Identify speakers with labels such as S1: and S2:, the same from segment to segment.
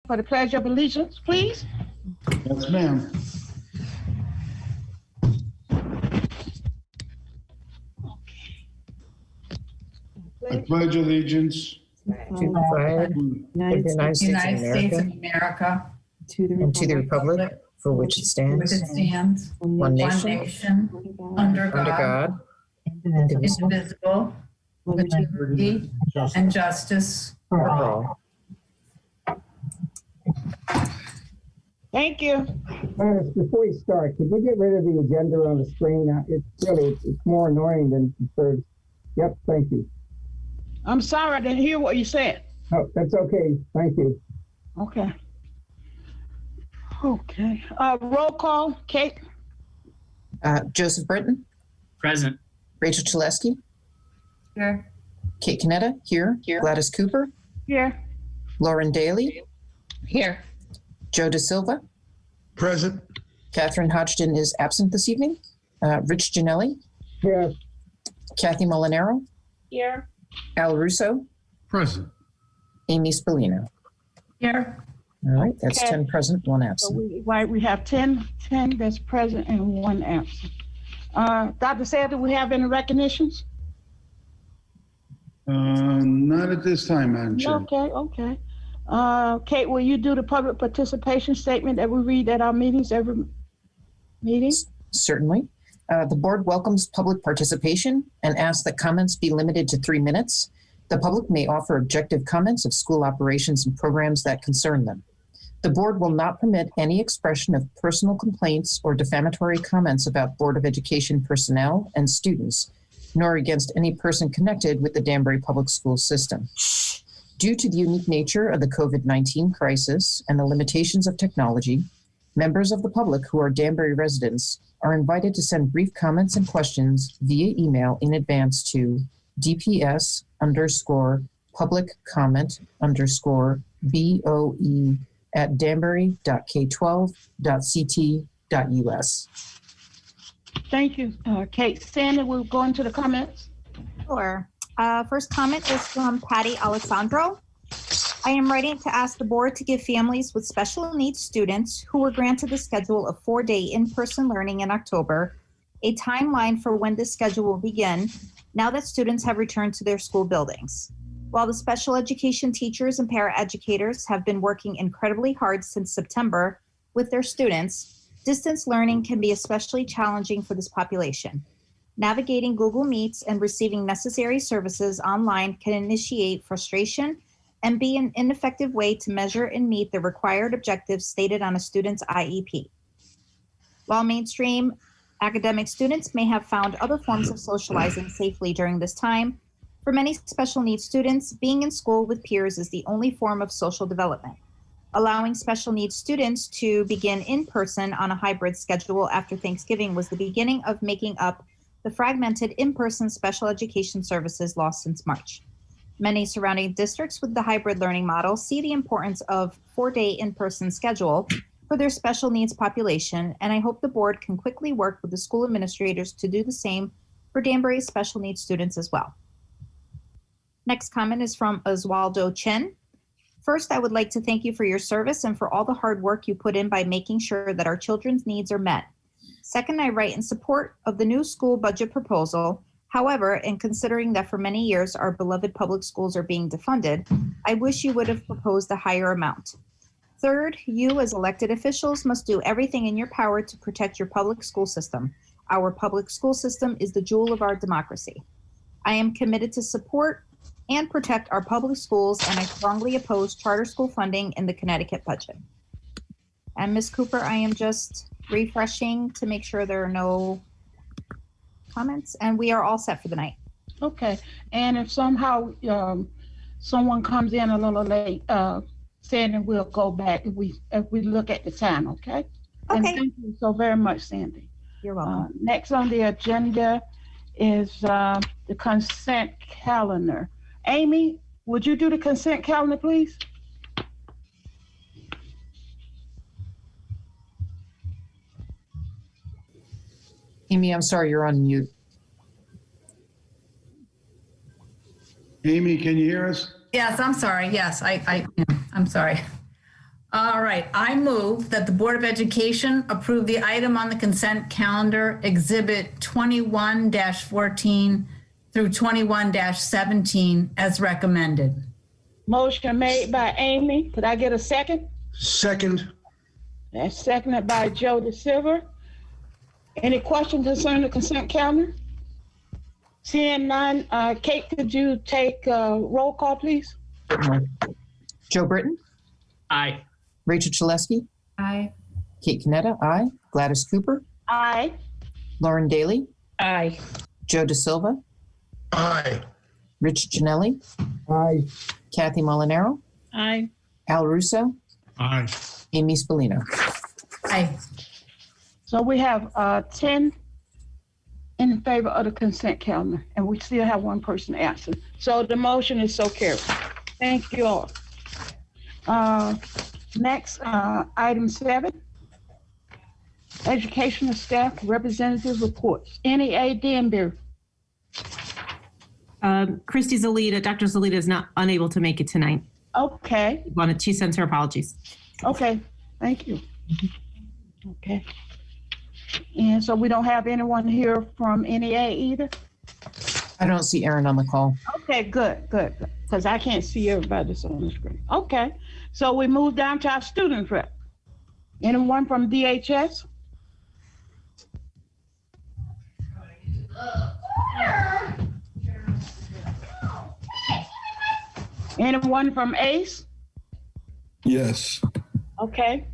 S1: for the Pledge of Allegiance, please.
S2: Yes, ma'am. I pledge allegiance
S3: to the flag of the United States of America, and to the republic for which it stands, one nation, under God, indivisible, with liberty and justice for all.
S1: Thank you.
S4: Ernest, before we start, could you get rid of the agenda on the screen? It's more annoying than it serves. Yep, thank you.
S1: I'm sorry, I didn't hear what you said.
S4: Oh, that's okay. Thank you.
S1: Okay. Okay. Roll call, Kate.
S5: Joseph Britton,
S6: Present.
S5: Rachel Chalesky,
S3: Here.
S5: Kate Canetta, here. Gladys Cooper,
S1: Here.
S5: Lauren Daly,
S3: Here.
S5: Joe De Silva,
S2: present.
S5: Catherine Hodgson is absent this evening, Rich Janelli,
S4: Here,
S5: Kathy Molinaro,
S1: Here.
S5: Al Russo,
S2: Present.
S5: Amy Spallino.
S3: Here.
S5: All right, that's
S1: Okay.
S5: 10 present, 1
S1: So
S5: absent.
S1: we have 10 that's present and 1 absent. Dr. Sayre, do we have any recognitions?
S2: Not at this time, Madam Chair.
S1: Okay. Kate, will you do the public participation statement that we read at our meetings every meeting?
S5: Certainly. The board welcomes public participation and asks that comments be limited to 3 minutes. The public may offer objective comments of school operations and programs that concern them. The board will not permit any expression of personal complaints or defamatory comments about Board of Education personnel and students, nor against any person connected with the Danbury Public School system. Due to the unique nature of the COVID-19 crisis and the limitations of technology, members of the public who are Danbury residents are invited to send brief comments and questions via email in advance to dps_public_BOE@danbury.k12.ct.us.
S1: Thank you, Kate. Sandy, we'll go into the comments.
S7: Sure. First comment is from Patty Alessandro. I am writing to ask the board to give families with special needs students who were granted the schedule of 4-day in-person learning in October a timeline for when this schedule will begin now that students have returned to their school buildings. While the special education teachers and paraeducators have been working incredibly hard since September with their students, distance learning can be especially challenging for this population. Navigating Google Meets and receiving necessary services online can initiate frustration and be an ineffective way to measure and meet the required objectives stated on a student's IEP. While mainstream academic students may have found other forms of socializing safely during this time, for many special needs students, being in school with peers is the only form of social development. Allowing special needs students to begin in person on a hybrid schedule after Thanksgiving was the beginning of making up the fragmented in-person special education services lost since March. Many surrounding districts with the hybrid learning model see the importance of 4-day in-person schedule for their special needs population, and I hope the board can quickly work with the school administrators to do the same for Danbury's special needs students as well. Next comment is from Oswaldo Chen. First, I would like to thank you for your service and for all the hard work you put in by making sure that our children's needs are met. Second, I write in support of the new school budget proposal. However, in considering that for many years our beloved public schools are being defunded, I wish you would have proposed a higher amount. Third, you as elected officials must do everything in your power to protect your public school system. Our public school system is the jewel of our democracy. I am committed to support and protect our public schools, and I strongly oppose charter school funding in the Connecticut budget. And Ms. Cooper, I am just refreshing to make sure there are no comments, and we are all set for the night.
S1: Okay, and if somehow someone comes in a little late, Sandy will go back if we look at the time, okay? And
S7: Okay.
S1: thank you so very much, Sandy.
S7: You're welcome.
S1: Next on the agenda is the consent calendar. Amy, would you do the consent calendar, please?
S5: Amy, I'm sorry, you're on mute.
S2: Amy, can you hear us?
S3: Yes, I'm sorry. Yes, I'm sorry.
S6: All right, I move that the Board of Education approve the item on the consent calendar, Exhibit 21-14 through 21-17 as recommended.
S1: Motion made by Amy. Could I get a second?
S2: Second.
S1: That's seconded by Joe DeSilva. Any questions concerning the consent calendar? Seeing none, Kate, could you take roll call, please?
S5: Certainly. Joe Britton,
S8: Aye.
S5: Rachel Chalesky,
S6: Aye.
S5: Kate Canetta, aye. Gladys Cooper,
S1: Aye.
S5: Lauren Daly,
S6: Aye.
S5: Joe DeSilva,
S2: Aye.
S5: Rich Janelli,
S4: Aye.
S5: Kathy Molinaro,
S6: Aye.
S5: Al Russo,
S2: Aye.
S5: Amy Spallino.
S6: Aye.
S1: So we have 10 in favor of the consent calendar, and we still have one person absent. So the motion is so carried. Thank you all. Next, item 7, educational staff representative reports. NEA Danbury.
S9: Christy Zalita, Dr. Zalita is not unable to make it tonight.
S1: Okay,
S9: She sends her apologies.
S1: okay, thank you. Okay. And so we don't have anyone here from NEA either?
S5: I don't see Aaron on the call.
S1: Okay, good, because I can't see everybody that's on the screen. Okay, so we move down to our student rep. Anyone from DHS? Anyone from ACE?
S2: Yes.
S1: Okay,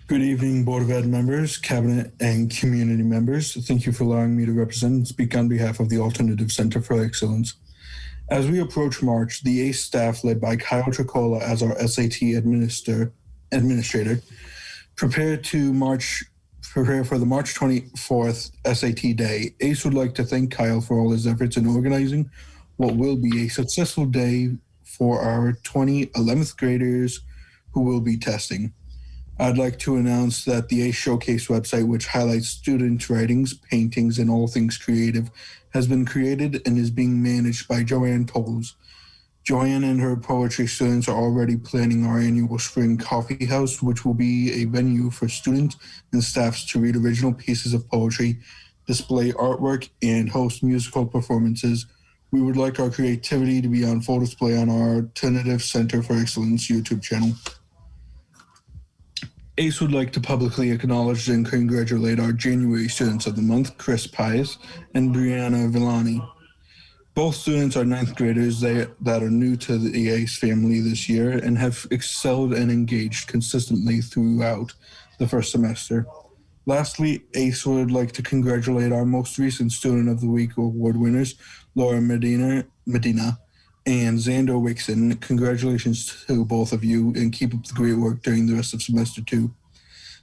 S2: Good evening, Board of Ed members, Cabinet, and community members. Thank you for allowing me to represent and speak on behalf of the Alternative Center for Excellence. As we approach March, the ACE staff, led by Kyle Tricola as our SAT administrator, prepare for the March 24th SAT day. ACE would like to thank Kyle for all his efforts in organizing what will be a successful day for our 11th graders who will be testing. I'd like to announce that the ACE Showcase website, which highlights students' writings, paintings, and all things creative, has been created and is being managed by Joanne Tolles. Joanne and her poetry students are already planning our annual spring coffee house, which will be a venue for students and staffs to read original pieces of poetry, display artwork, and host musical performances. We would like our creativity to be on full display on our Alternative Center for Excellence YouTube channel. ACE would like to publicly acknowledge and congratulate our January students of the month, Chris Pius and Brianna Villani. Both students are 9th graders that are new to the ACE family this year and have excelled and engaged consistently throughout the first semester. Lastly, ACE would like to congratulate our most recent Student of the Week award winners, Laura Medina and Xander Wixon. Congratulations to both of you, and keep up the great work during the rest of semester 2.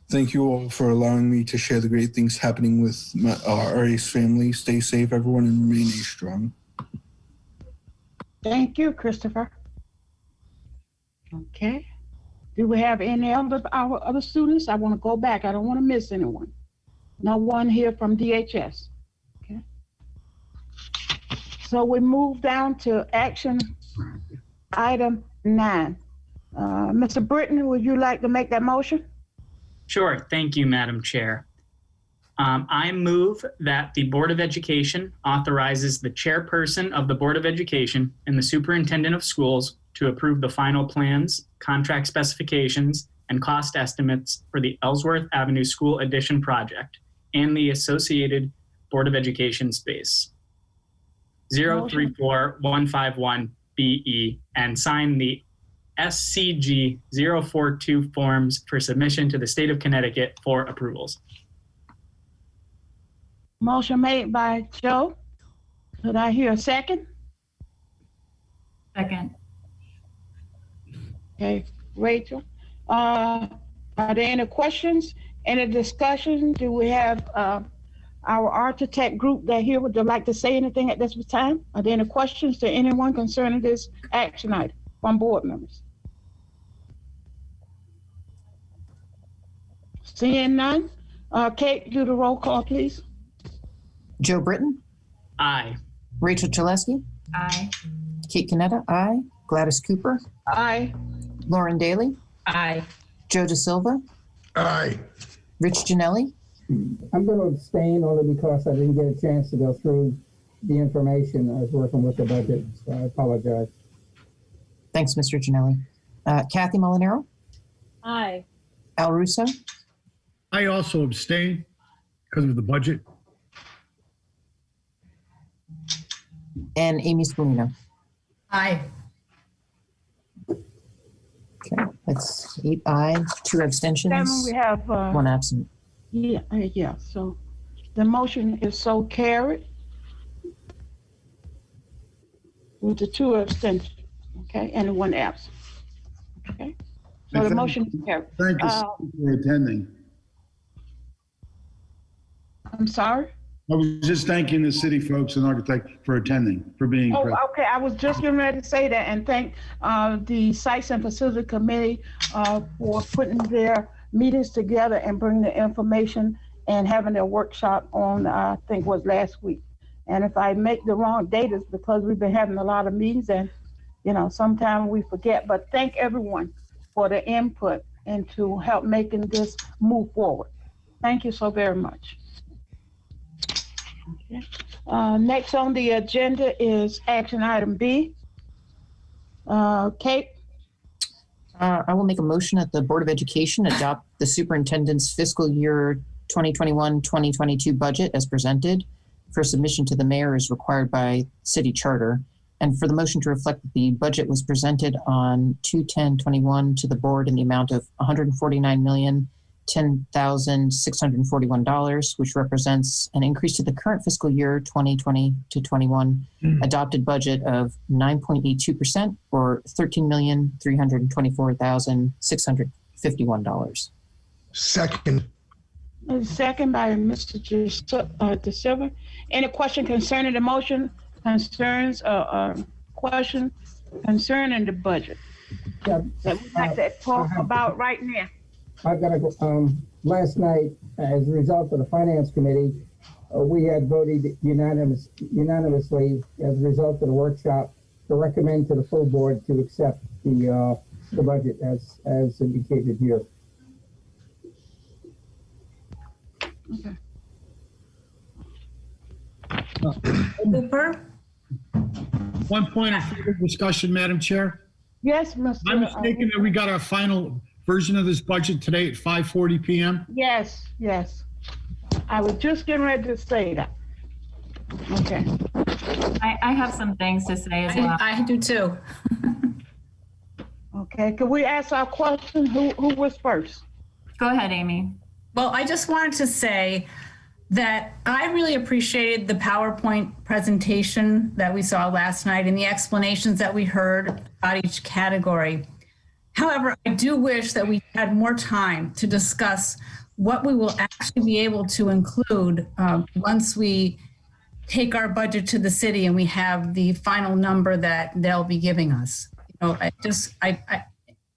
S2: Thank you all for allowing me to share the great things happening with our ACE family. Stay safe, everyone, and remain ACE strong.
S1: thank you, Christopher. Okay, do we have any of our other students? I want to go back. I don't want to miss anyone. No one here from DHS. Okay. So we move down to action item 9. Mr. Britton, would you like to make that motion?
S8: Sure. Thank you, Madam Chair. I move that the Board of Education authorizes the chairperson of the Board of Education and the superintendent of schools to approve the final plans, contract specifications, and cost estimates for the Ellsworth Avenue School Addition project and the associated Board of Education space. 034151BE and sign the SCG 042 forms for submission to the state of Connecticut for approvals.
S1: Motion made by Joe. Could I hear a second?
S6: Second.
S1: Okay, Rachel. Are there any questions? Any discussion? Do we have our architect group that here would like to say anything at this time? Are there any questions to anyone concerning this action item from board members? Seeing none, Kate, do the roll call, please.
S5: Joe Britton,
S8: Aye.
S5: Rachel Chalesky,
S6: Aye.
S5: Kate Canetta, aye. Gladys Cooper,
S1: Aye.
S5: Lauren Daly,
S6: Aye.
S5: Joe De Silva,
S10: Aye.
S5: Rich Janelli,
S4: I'm going to abstain only because I didn't get a chance to go through the information. I was working with the budget, so I apologize.
S5: thanks, Mr. Janelli. Kathy Molinaro,
S11: Aye.
S5: Al Russo,
S10: I also abstain because of the budget.
S5: and Amy Spallino.
S6: Aye.
S5: Okay, that's 8 ayes, 2 abstentions,
S1: Chairman, we have,
S5: 1 absent.
S1: yeah, so the motion is so carried with the 2 abstentions, okay, and 1 absent. Okay, so the motion is carried.
S10: Thank you for attending.
S1: I'm sorry?
S10: I was just thanking the city folks and architect for attending, for being
S1: Oh,
S10: present.
S1: okay, I was just getting ready to say that and thank the Sites and Facility Committee for putting their meetings together and bringing the information and having their workshop on, I think was last week. And if I make the wrong date, it's because we've been having a lot of meetings and, you know, sometimes we forget, but thank everyone for the input and to help making this move forward. Thank you so very much. Okay. Next on the agenda is action item B. Kate?
S5: I will make a motion that the Board of Education adopt the superintendent's fiscal year 2021-2022 budget as presented for submission to the mayor as required by city charter, and for the motion to reflect that the budget was presented on 2/10/21 to the board in the amount of $149,010,641, which represents an increase to the current fiscal year 2020-21 adopted budget of 9.82% or $13,324,651.
S10: Second.
S1: Second by Mr. De Silva. Any question concerning the motion, concerns, question concerning the budget
S4: Yeah,
S1: that we'd like to talk about right now?
S4: I've got to go. Last night, as a result of the Finance Committee, we had voted unanimously as a result of the workshop to recommend to the full board to accept the budget as indicated here.
S1: Okay.
S6: Cooper?
S12: One point of further discussion, Madam Chair.
S1: Yes, Mr.
S12: I'm mistaken that we got our final version of this budget today at 5:40 p.m.
S1: Yes, yes. I was just getting ready to say that. Okay.
S11: I have some things to say as well.
S6: I do too.
S1: Okay, can we ask our question? Who was first?
S11: Go ahead, Amy.
S6: Well, I just wanted to say that I really appreciated the PowerPoint presentation that we saw last night and the explanations that we heard about each category. However, I do wish that we had more time to discuss what we will actually be able to include once we take our budget to the city and we have the final number that they'll be giving us. You know,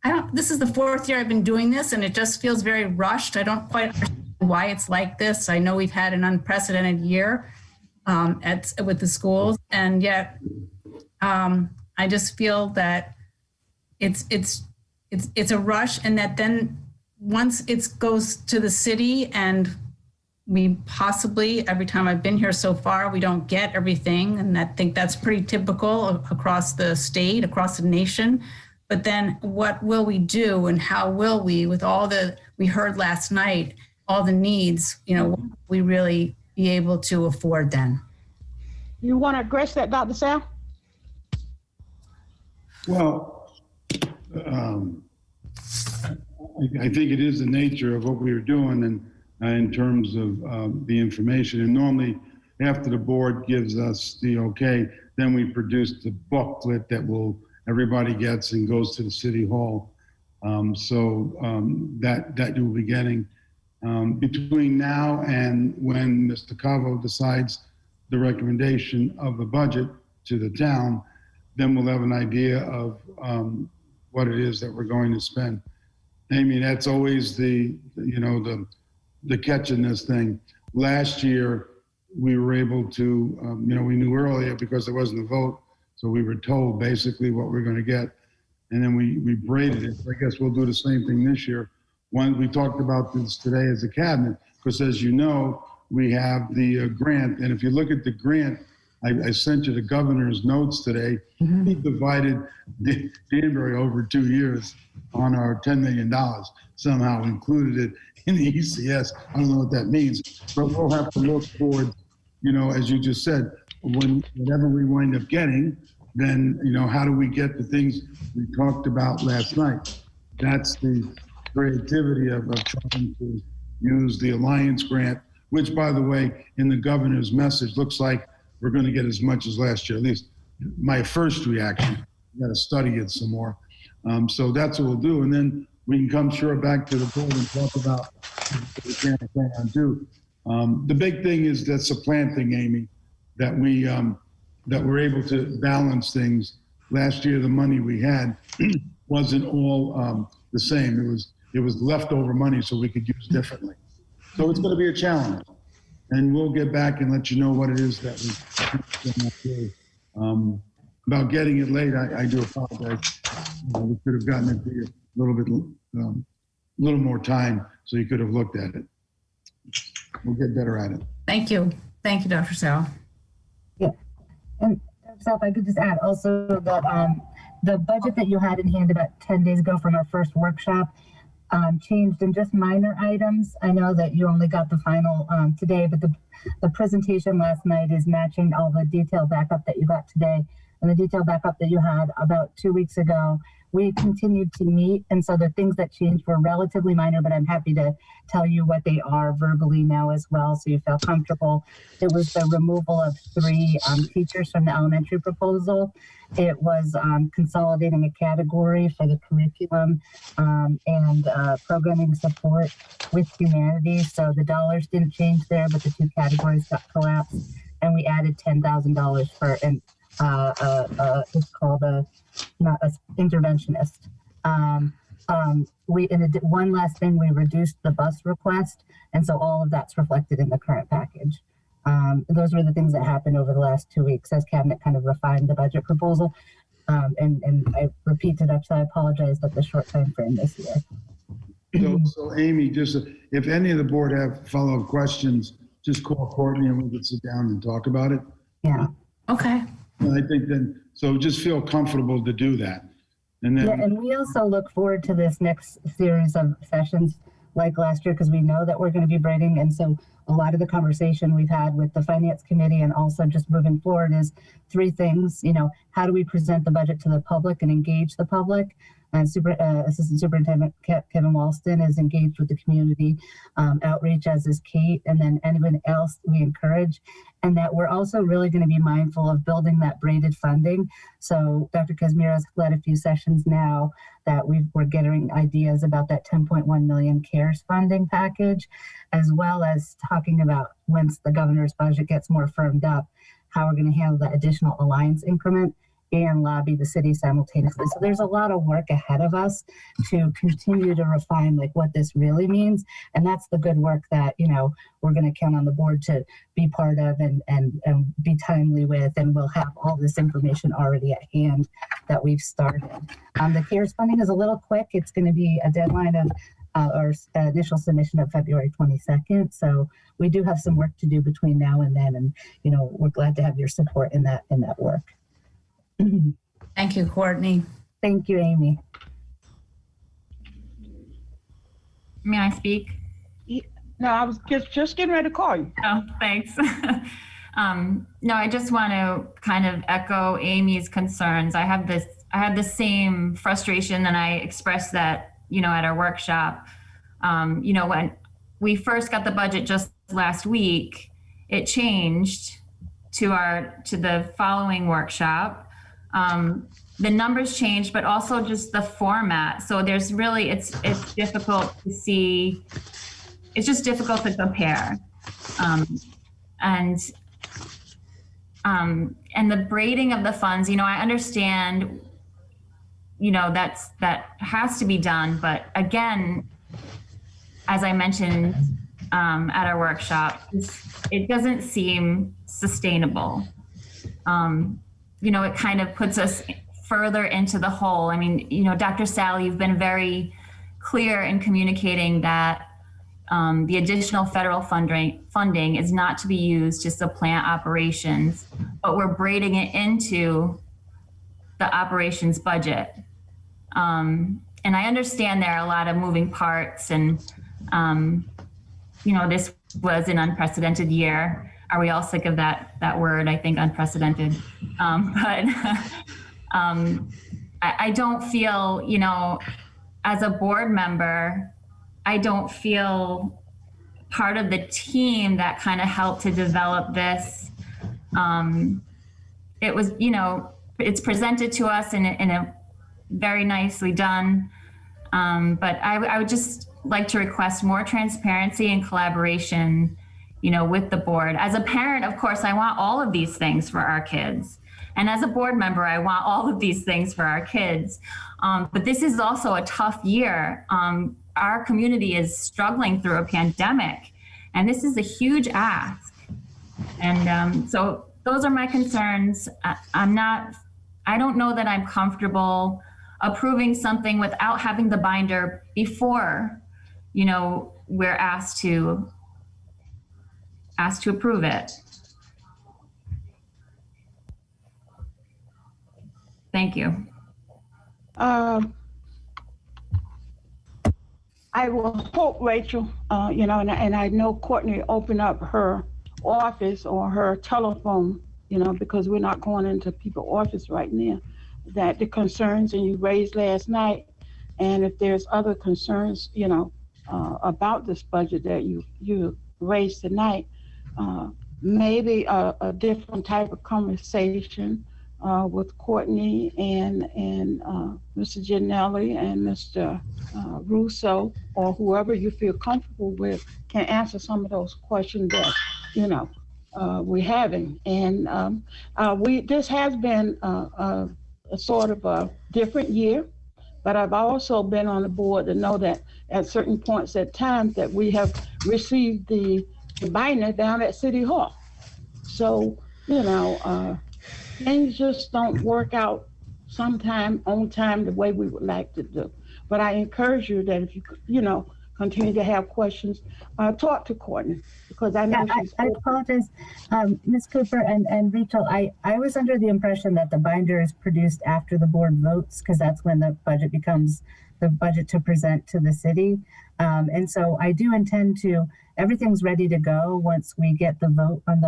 S6: I don't, this is the 4th year I've been doing this and it just feels very rushed. I don't quite understand why it's like this. I know we've had an unprecedented year with the schools, and yet I just feel that it's a rush, and that then once it goes to the city and we possibly, every time I've been here so far, we don't get everything, and I think that's pretty typical across the state, across the nation. But then what will we do, and how will we, with all we heard last night, all the needs, you know, what will we really be able to afford then?
S1: You want to address that, Dr. Sal?
S10: Well, I think it is the nature of what we were doing and in terms of the information. And normally after the board gives us the okay, then we produce the booklet that everybody gets and goes to the city hall. That you will be getting. Between now and when Mr. Cavo decides the recommendation of the budget to the town, then we'll have an idea of what it is that we're going to spend. Amy, that's always the catch in this thing. Last year, we were able to, we knew earlier because there wasn't a vote, so we were told basically what we're going to get. and then we braided it. I guess we'll do the same thing this year. We talked about this today as a cabinet, because as you know, we have the grant. And if you look at the grant, I sent you the governor's notes today. Mm-hmm. He divided Danbury over 2 years on our $10 million, somehow included it in the ECS. I don't know what that means, but we'll have to look forward, as you just said, whatever we wind up getting, then, how do we get the things we talked about last night? That's the creativity of trying to use the Alliance grant, which, by the way, in the governor's message, looks like we're going to get as much as last year. At least my first reaction. Got to study it some more. So that's what we'll do. And then we can come back to the board and talk about what we can and can't do. The big thing is that supplanting, Amy, that we're able to balance things. Last year, the money we had wasn't all the same. It was leftover money, so we could use differently. So it's going to be a challenge, and we'll get back and let you know what it is that we about getting it late. I do apologize. We could have gotten it to you a little more time, so you could have looked at it. We'll get better at it.
S6: Thank you, Dr. Sal.
S13: Yeah, and so if I could just add also that the budget that you had in hand about 10 days ago from our first workshop changed in just minor items. I know that you only got the final today, but the presentation last night is matching all the detailed backup that you got today and the detailed backup that you had about 2 weeks ago. We continued to meet, and so the things that changed were relatively minor, but I'm happy to tell you what they are verbally now as well, so you feel comfortable. It was the removal of 3 teachers from the elementary proposal. It was consolidating a category for the curriculum and programming support with humanities. So the dollars didn't change there, but the 2 categories got collapsed, and we added $10,000 for an it's called not an interventionist. One last thing, we reduced the bus request, and so all of that's reflected in the current package. Those were the things that happened over the last 2 weeks as Cabinet kind of refined the budget proposal. And I repeated up, so I apologize that the short time frame this year.
S10: So Amy, just if any of the board have follow-up questions, just call Courtney and we can sit down and talk about it.
S13: Yeah.
S6: Okay.
S10: And I think then, so just feel comfortable to do that. And then,
S13: and we also look forward to this next series of sessions like last year, because we know that we're going to be braiding. And so a lot of the conversation we've had with the Finance Committee and also just moving forward is 3 things. How do we present the budget to the public and engage the public? And Assistant Superintendent Kevin Walston is engaged with the community outreach, as is Kate, and then anyone else we encourage. And that we're also really going to be mindful of building that braided funding. So Dr. Kazmir has led a few sessions now that we're getting ideas about that 10.1 million CARES funding package, as well as talking about once the governor's budget gets more firmed up, how we're going to handle that additional Alliance increment and lobby the city simultaneously. So there's a lot of work ahead of us to continue to refine what this really means. And that's the good work that, we're going to count on the board to be part of and be timely with, and we'll have all this information already at hand that we've started. The CARES funding is a little quick. It's going to be a deadline of our initial submission of February 22nd. So we do have some work to do between now and then. And, we're glad to have your support in that work.
S6: Thank you, Courtney.
S13: Thank you, Amy.
S11: May I speak?
S1: No, I was just getting ready to call you.
S11: Oh, thanks. No, I just want to kind of echo Amy's concerns. I had the same frustration, and I expressed that, at our workshop. When we first got the budget just last week, it changed to the following workshop. The numbers changed, but also just the format. So there's really, it's difficult to see. It's just difficult to compare. And the braiding of the funds, I understand, that has to be done. But again, as I mentioned at our workshop, it doesn't seem sustainable. It kind of puts us further into the hole. I mean, you know, Dr. Sally, you've been very clear in communicating that the additional federal funding is not to be used to supplant operations, but we're braiding it into the operations budget. And I understand there are a lot of moving parts, and you know, this was an unprecedented year. Are we all sick of that word? I think unprecedented. But I don't feel, you know, as a board member, I don't feel part of the team that kind of helped to develop this. It was, you know, it's presented to us in a very nicely done. But I would just like to request more transparency and collaboration, you know, with the board. As a parent, of course, I want all of these things for our kids. And as a board member, I want all of these things for our kids. But this is also a tough year. Our community is struggling through a pandemic, and this is a huge ask. And so those are my concerns. I don't know that I'm comfortable approving something without having the binder before, you know, we're asked to approve it. Thank you.
S1: I will hope, Rachel, you know, and I know Courtney opened up her office or her telephone, you know, because we're not going into people's office right now, that the concerns and you raised last night, and if there's other concerns, you know, about this budget that you raised tonight, maybe a different type of conversation with Courtney and Mr. Gianelli and Mr. Russo, or whoever you feel comfortable with can answer some of those questions that, you know, we're having. And this has been a sort of a different year, but I've also been on the board to know that at certain points at times that we have received the binder down at City Hall. So, you know, things just don't work out sometime on time the way we would like to do. But I encourage you that if you know, continue to have questions, talk to Courtney, because I know
S13: I apologize, Ms. Cooper and Rachel. I was under the impression that the binder is produced after the board votes, because that's when the budget becomes the budget to present to the city. And so I do intend to, everything's ready to go once we get the vote from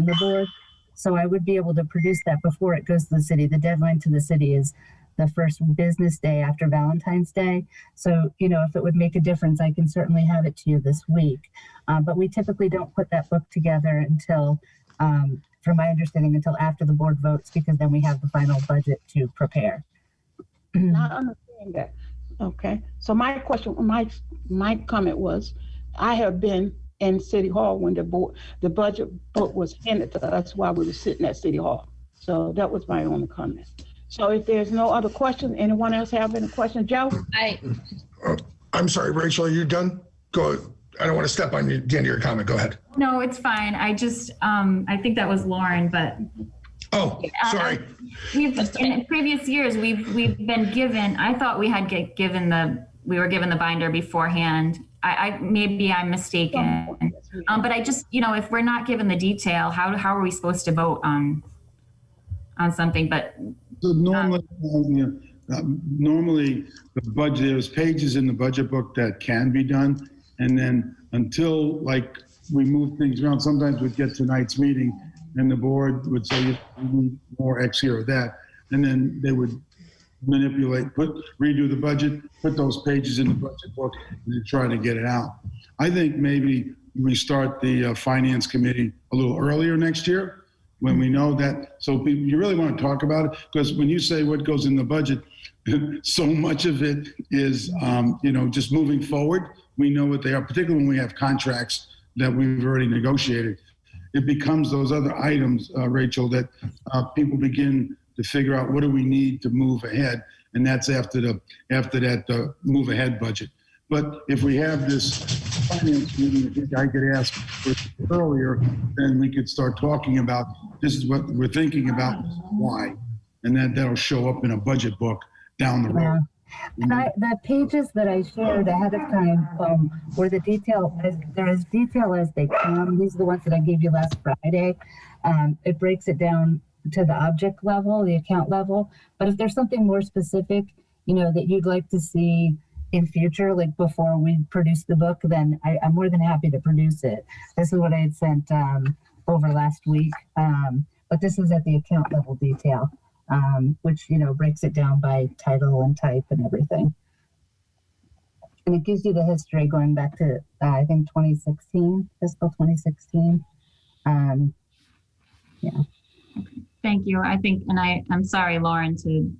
S13: the board. So I would be able to produce that before it goes to the city. The deadline to the city is the first business day after Valentine's Day. So, you know, if it would make a difference, I can certainly have it to you this week. But we typically don't put that book together until, from my understanding, until after the board votes, because then we have the final budget to prepare.
S1: I understand that. Okay. So my question, my comment was, I have been in City Hall when the budget book was handed to us. That's why we were sitting at City Hall. So that was my only comment. So if there's no other questions, anyone else have any questions? Joe?
S14: I'm sorry, Rachel, are you done? Go. I don't want to step on the end of your comment. Go ahead.
S11: No, it's fine. I just, I think that was Lauren, but.
S14: Oh, sorry.
S11: In previous years, we've been given, I thought we had we were given the binder beforehand. Maybe I'm mistaken. But I just, you know, if we're not given the detail, how are we supposed to vote on something? But
S10: so normally the budget, there's pages in the budget book that can be done. And then until like we move things around, sometimes we'd get tonight's meeting and the board would say, you need more X here or that. And then they would manipulate, redo the budget, put those pages in the budget book and try to get it out. I think maybe we start the finance committee a little earlier next year when we know that. So you really want to talk about it, because when you say what goes in the budget, so much of it is, you know, just moving forward. We know what they are, particularly when we have contracts that we've already negotiated. It becomes those other items, Rachel, that people begin to figure out what do we need to move ahead, and that's after that move ahead budget. But if we have this finance meeting, I think I could ask for earlier, then we could start talking about this is what we're thinking about, why. and that'll show up in a budget book down the road.
S13: Yeah. And the pages that I shared ahead of time were the detail, they're as detailed as they come. These are the ones that I gave you last Friday. It breaks it down to the object level, the account level. But if there's something more specific, that you'd like to see in future, like before we produce the book, then I'm more than happy to produce it. This is what I had sent over last week. But this is at the account level detail. Which, breaks it down by title and type and everything. And it gives you the history going back to, I think, 2016, fiscal 2016. Yeah.
S11: Thank you. I think, and I'm sorry, Lauren, to.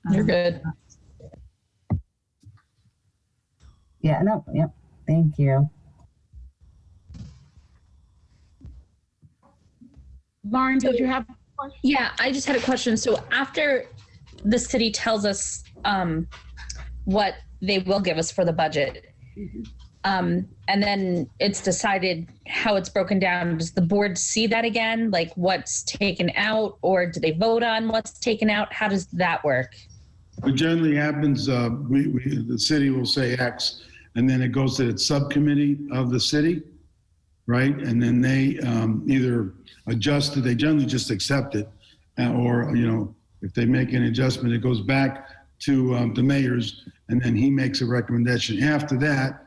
S15: You're good.
S13: Yeah, no, yeah, thank you.
S1: Lauren, did you have?
S15: Yeah, I just had a question. So after the city tells us what they will give us for the budget, and then it's decided how it's broken down, does the board see that again? Like what's taken out, or do they vote on what's taken out? How does that work?
S10: What generally happens, the city will say X, and then it goes to the subcommittee of the city, right? And then they either adjust it, they generally just accept it, or if they make an adjustment, it goes back to the mayor's, and then he makes a recommendation. After that,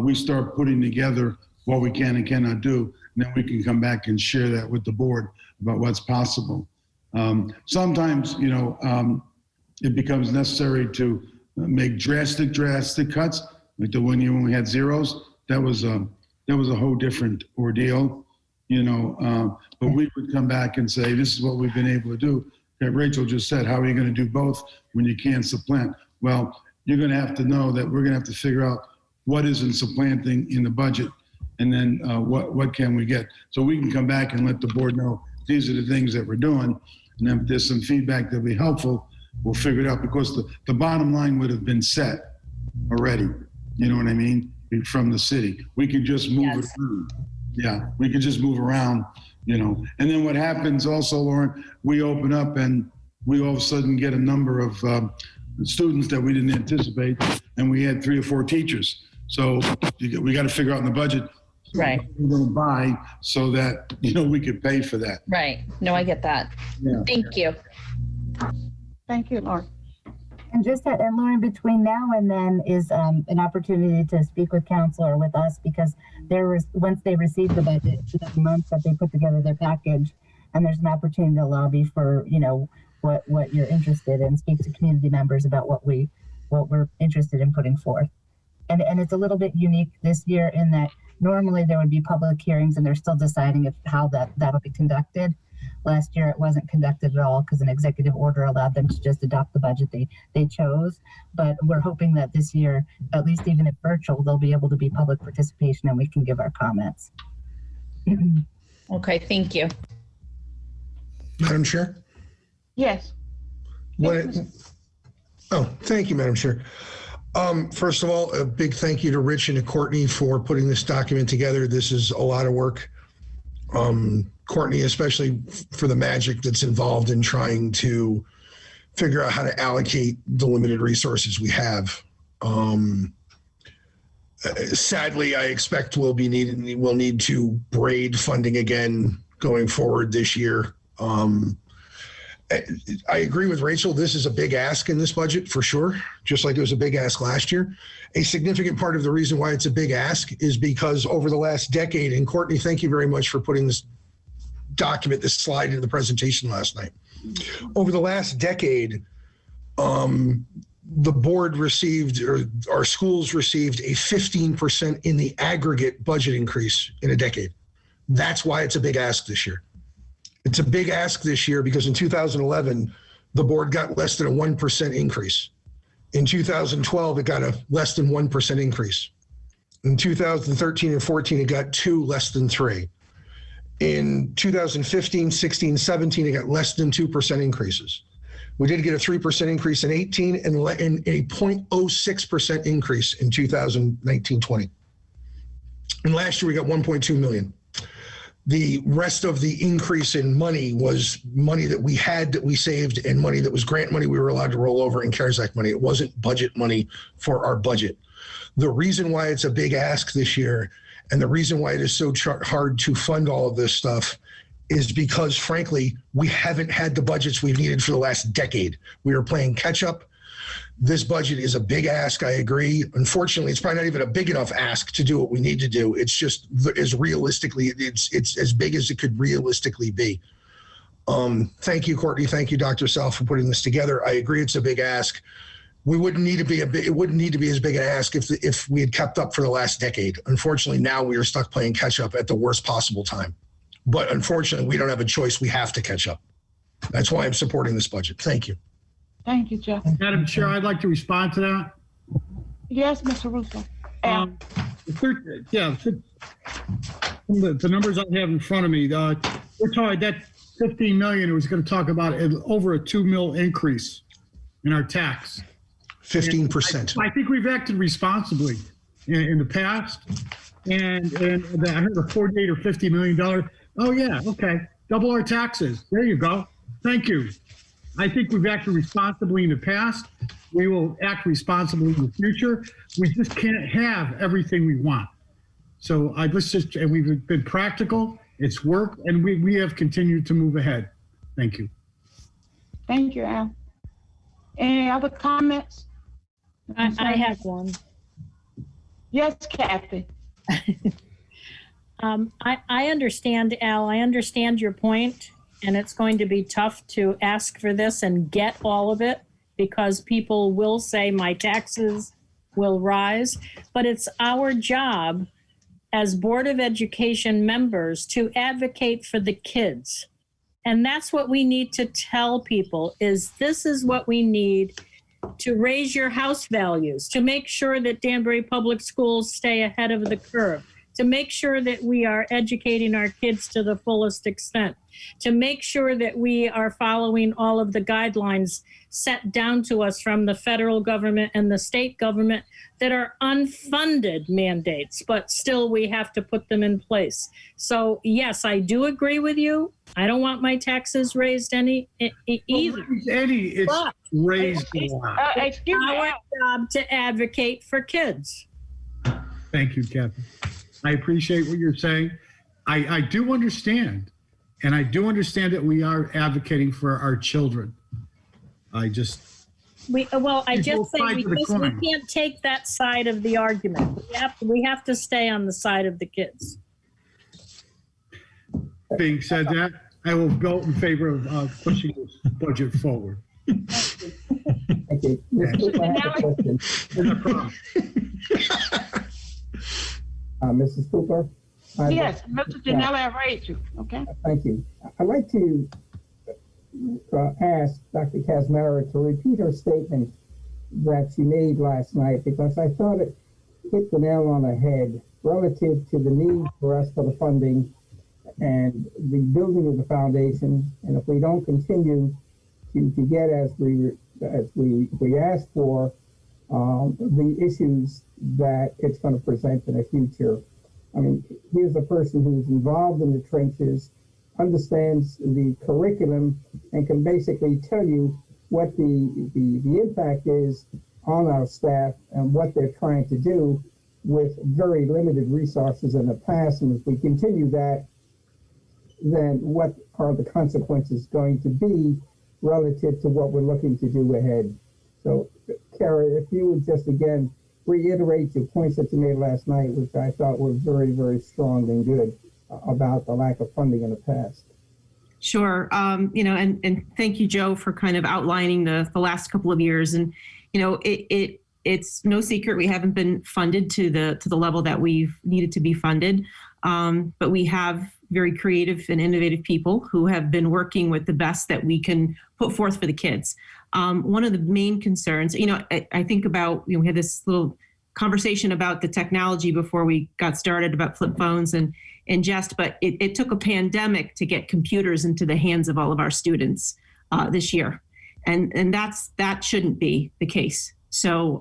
S10: we start putting together what we can and cannot do, and then we can come back and share that with the board about what's possible. Sometimes, it becomes necessary to make drastic cuts, like the one year when we had zeros. That was a whole different ordeal. But we would come back and say, this is what we've been able to do. Okay, Rachel just said, how are you going to do both when you can't supplant? Well, you're going to have to know that we're going to have to figure out what isn't supplanting in the budget, and then what can we get. So we can come back and let the board know these are the things that we're doing, and then if there's some feedback that'll be helpful, we'll figure it out, because the bottom line would have been set already. You know what I mean? From the city. We could just move it around. Yeah, we could just move around, And then what happens also, Lauren, we open up and we all of a sudden get a number of students that we didn't anticipate, and we had 3 or 4 teachers. So we got to figure out in the budget,
S15: right,
S10: what we're going to buy so that, we could pay for that.
S15: Right. No, I get that.
S10: Yeah.
S15: Thank you.
S1: Thank you, Lauren.
S13: And and Lauren, between now and then is an opportunity to speak with council or with us, because once they receive the budget, the month that they put together their package, and there's an opportunity to lobby for, what you're interested in, speak to community members about what we're interested in putting forth. And it's a little bit unique this year in that normally there would be public hearings and they're still deciding how that'll be conducted. Last year, it wasn't conducted at all because an executive order allowed them to just adopt the budget they chose. But we're hoping that this year, at least even if virtual, there'll be able to be public participation and we can give our comments.
S15: Okay, thank you.
S14: Madam Chair?
S1: Yes.
S14: Thank you, Madam Chair. First of all, a big thank you to Rich and to Courtney for putting this document together. This is a lot of work. Courtney, especially for the magic that's involved in trying to figure out how to allocate the limited resources we have. Sadly, I expect we'll need to braid funding again going forward this year. I agree with Rachel. This is a big ask in this budget for sure, just like it was a big ask last year. A significant part of the reason why it's a big ask is because over the last decade, and Courtney, thank you very much for putting this slide into the presentation last night. Over the last decade, the board received, or our schools received, a 15% in the aggregate budget increase in a decade. That's why it's a big ask this year. It's a big ask this year because in 2011, the board got less than a 1% increase. In 2012, it got a less than 1% increase. In 2013 and 14, it got 2 less than 3. In 2015, 16, 17, it got less than 2% increases. We did get a 3% increase in 18 and a 0.06% increase in 2019-20. And last year we got 1.2 million. The rest of the increase in money was money that we had that we saved and money that was grant money we were allowed to roll over in CARES Act money. It wasn't budget money for our budget. The reason why it's a big ask this year and the reason why it is so hard to fund all of this stuff is because, frankly, we haven't had the budgets we've needed for the last decade. We are playing catch up. This budget is a big ask, I agree. Unfortunately, it's probably not even a big enough ask to do what we need to do. It's just as realistically, it's as big as it could realistically be. Thank you, Courtney. Thank you, Dr. Sal, for putting this together. I agree it's a big ask. We wouldn't need to be it wouldn't need to be as big an ask if we had kept up for the last decade. Unfortunately, now we are stuck playing catch up at the worst possible time. But unfortunately, we don't have a choice. We have to catch up. That's why I'm supporting this budget. Thank you.
S1: Thank you, Jeff.
S12: Madam Chair, I'd like to respond to that.
S1: Yes, Mr. Russo.
S12: The numbers I have in front of me, we're talking that 15 million was going to talk about over a 2 mil increase in our tax.
S14: 15%.
S12: I think we've acted responsibly in the past, and I heard a 48 or 50 million dollar. Oh yeah, okay, double our taxes. There you go. Thank you. I think we've acted responsibly in the past. We will act responsibly in the future. We just can't have everything we want. So and we've been practical. It's worked, and we have continued to move ahead. Thank you.
S1: Thank you, Al. Any other comments?
S16: I have one.
S1: Yes, Kathy.
S16: I understand, Al. I understand your point. And it's going to be tough to ask for this and get all of it because people will say my taxes will rise. But it's our job as Board of Education members to advocate for the kids. And that's what we need to tell people is this is what we need to raise your house values, to make sure that Danbury Public Schools stay ahead of the curve, to make sure that we are educating our kids to the fullest extent, to make sure that we are following all of the guidelines set down to us from the federal government and the state government that are unfunded mandates, but still we have to put them in place. So yes, I do agree with you. I don't want my taxes raised either.
S12: It's raised a lot.
S16: It's our job to advocate for kids.
S12: Thank you, Kathy. I appreciate what you're saying. I do understand, and I do understand that we are advocating for our children. I just say we can't take that side of the argument. We have to stay on the side of the kids. Being said that, I will vote in favor of pushing this budget forward.
S4: Thank you.
S12: No problem.
S4: Mrs. Cooper?
S1: Yes, Mr. Janella, I raised you. Okay.
S4: Thank you. I'd like to ask Dr. Kazmara to repeat her statement that she made last night because I thought it hit the nail on the head relative to the need for us for the funding and the building of the foundation. And if we don't continue to get as we ask for, the issues that it's going to present in the future. I mean, here's a person who's involved in the trenches, understands the curriculum, and can basically tell you what the impact is on our staff and what they're trying to do with very limited resources in the past. And if we continue that, then what are the consequences going to be relative to what we're looking to do ahead? So, Kara, if you would just again reiterate your points that you made last night, which I thought were very, very strong and good about the lack of funding in the past.
S9: Sure. And thank you, Joe, for kind of outlining the last couple of years. And, it's no secret we haven't been funded to the level that we've needed to be funded. But we have very creative and innovative people who have been working with the best that we can put forth for the kids. One of the main concerns, I think about, we had this little conversation about the technology before we got started about flip phones and Jest, but it took a pandemic to get computers into the hands of all of our students this year. And that shouldn't be the case. So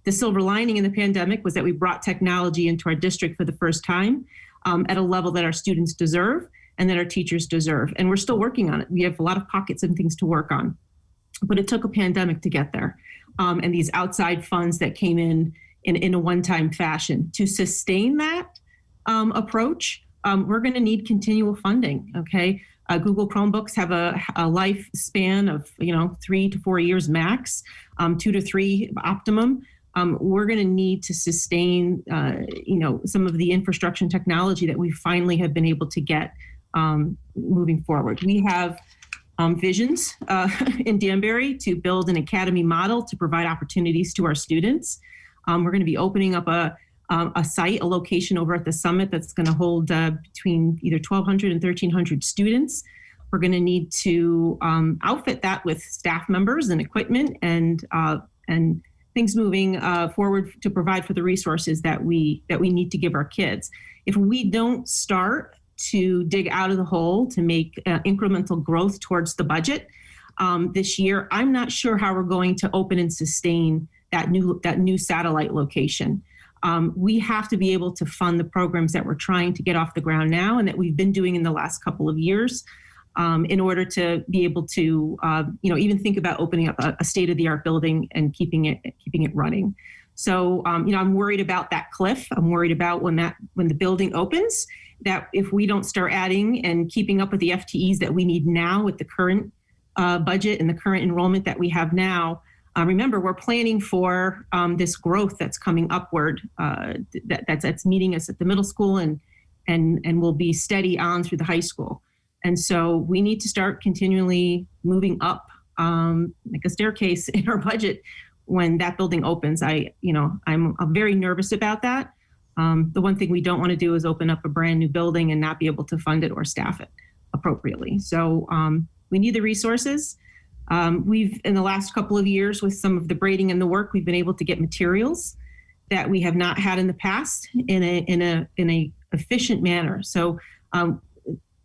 S9: the silver lining in the pandemic was that we brought technology into our district for the first time. at a level that our students deserve and that our teachers deserve. And we're still working on it. We have a lot of pockets and things to work on. But it took a pandemic to get there. And these outside funds that came in a one-time fashion. To sustain that approach, we're going to need continual funding, okay? Google Chromebooks have a lifespan of 3 to 4 years max, 2 to 3 optimum. We're going to need to sustain some of the infrastructure and technology that we finally have been able to get moving forward. We have visions in Danbury to build an academy model to provide opportunities to our students. We're going to be opening up a location over at the summit that's going to hold between either 1,200 and 1,300 students. We're going to need to outfit that with staff members and equipment and things moving forward to provide for the resources that we need to give our kids. If we don't start to dig out of the hole to make incremental growth towards the budget this year, I'm not sure how we're going to open and sustain that new satellite location. We have to be able to fund the programs that we're trying to get off the ground now and that we've been doing in the last couple of years in order to be able to even think about opening up a state-of-the-art building and keeping it running. So I'm worried about that cliff. I'm worried about when the building opens, that if we don't start adding and keeping up with the FTEs that we need now with the current budget and the current enrollment that we have now. Remember, we're planning for this growth that's coming upward, that's meeting us at the middle school and will be steady on through the high school. And so we need to start continually moving up like a staircase in our budget when that building opens. I'm very nervous about that. The one thing we don't want to do is open up a brand new building and not be able to fund it or staff it appropriately. So we need the resources. We've, in the last couple of years, with some of the braiding and the work, we've been able to get materials that we have not had in the past in a efficient manner. So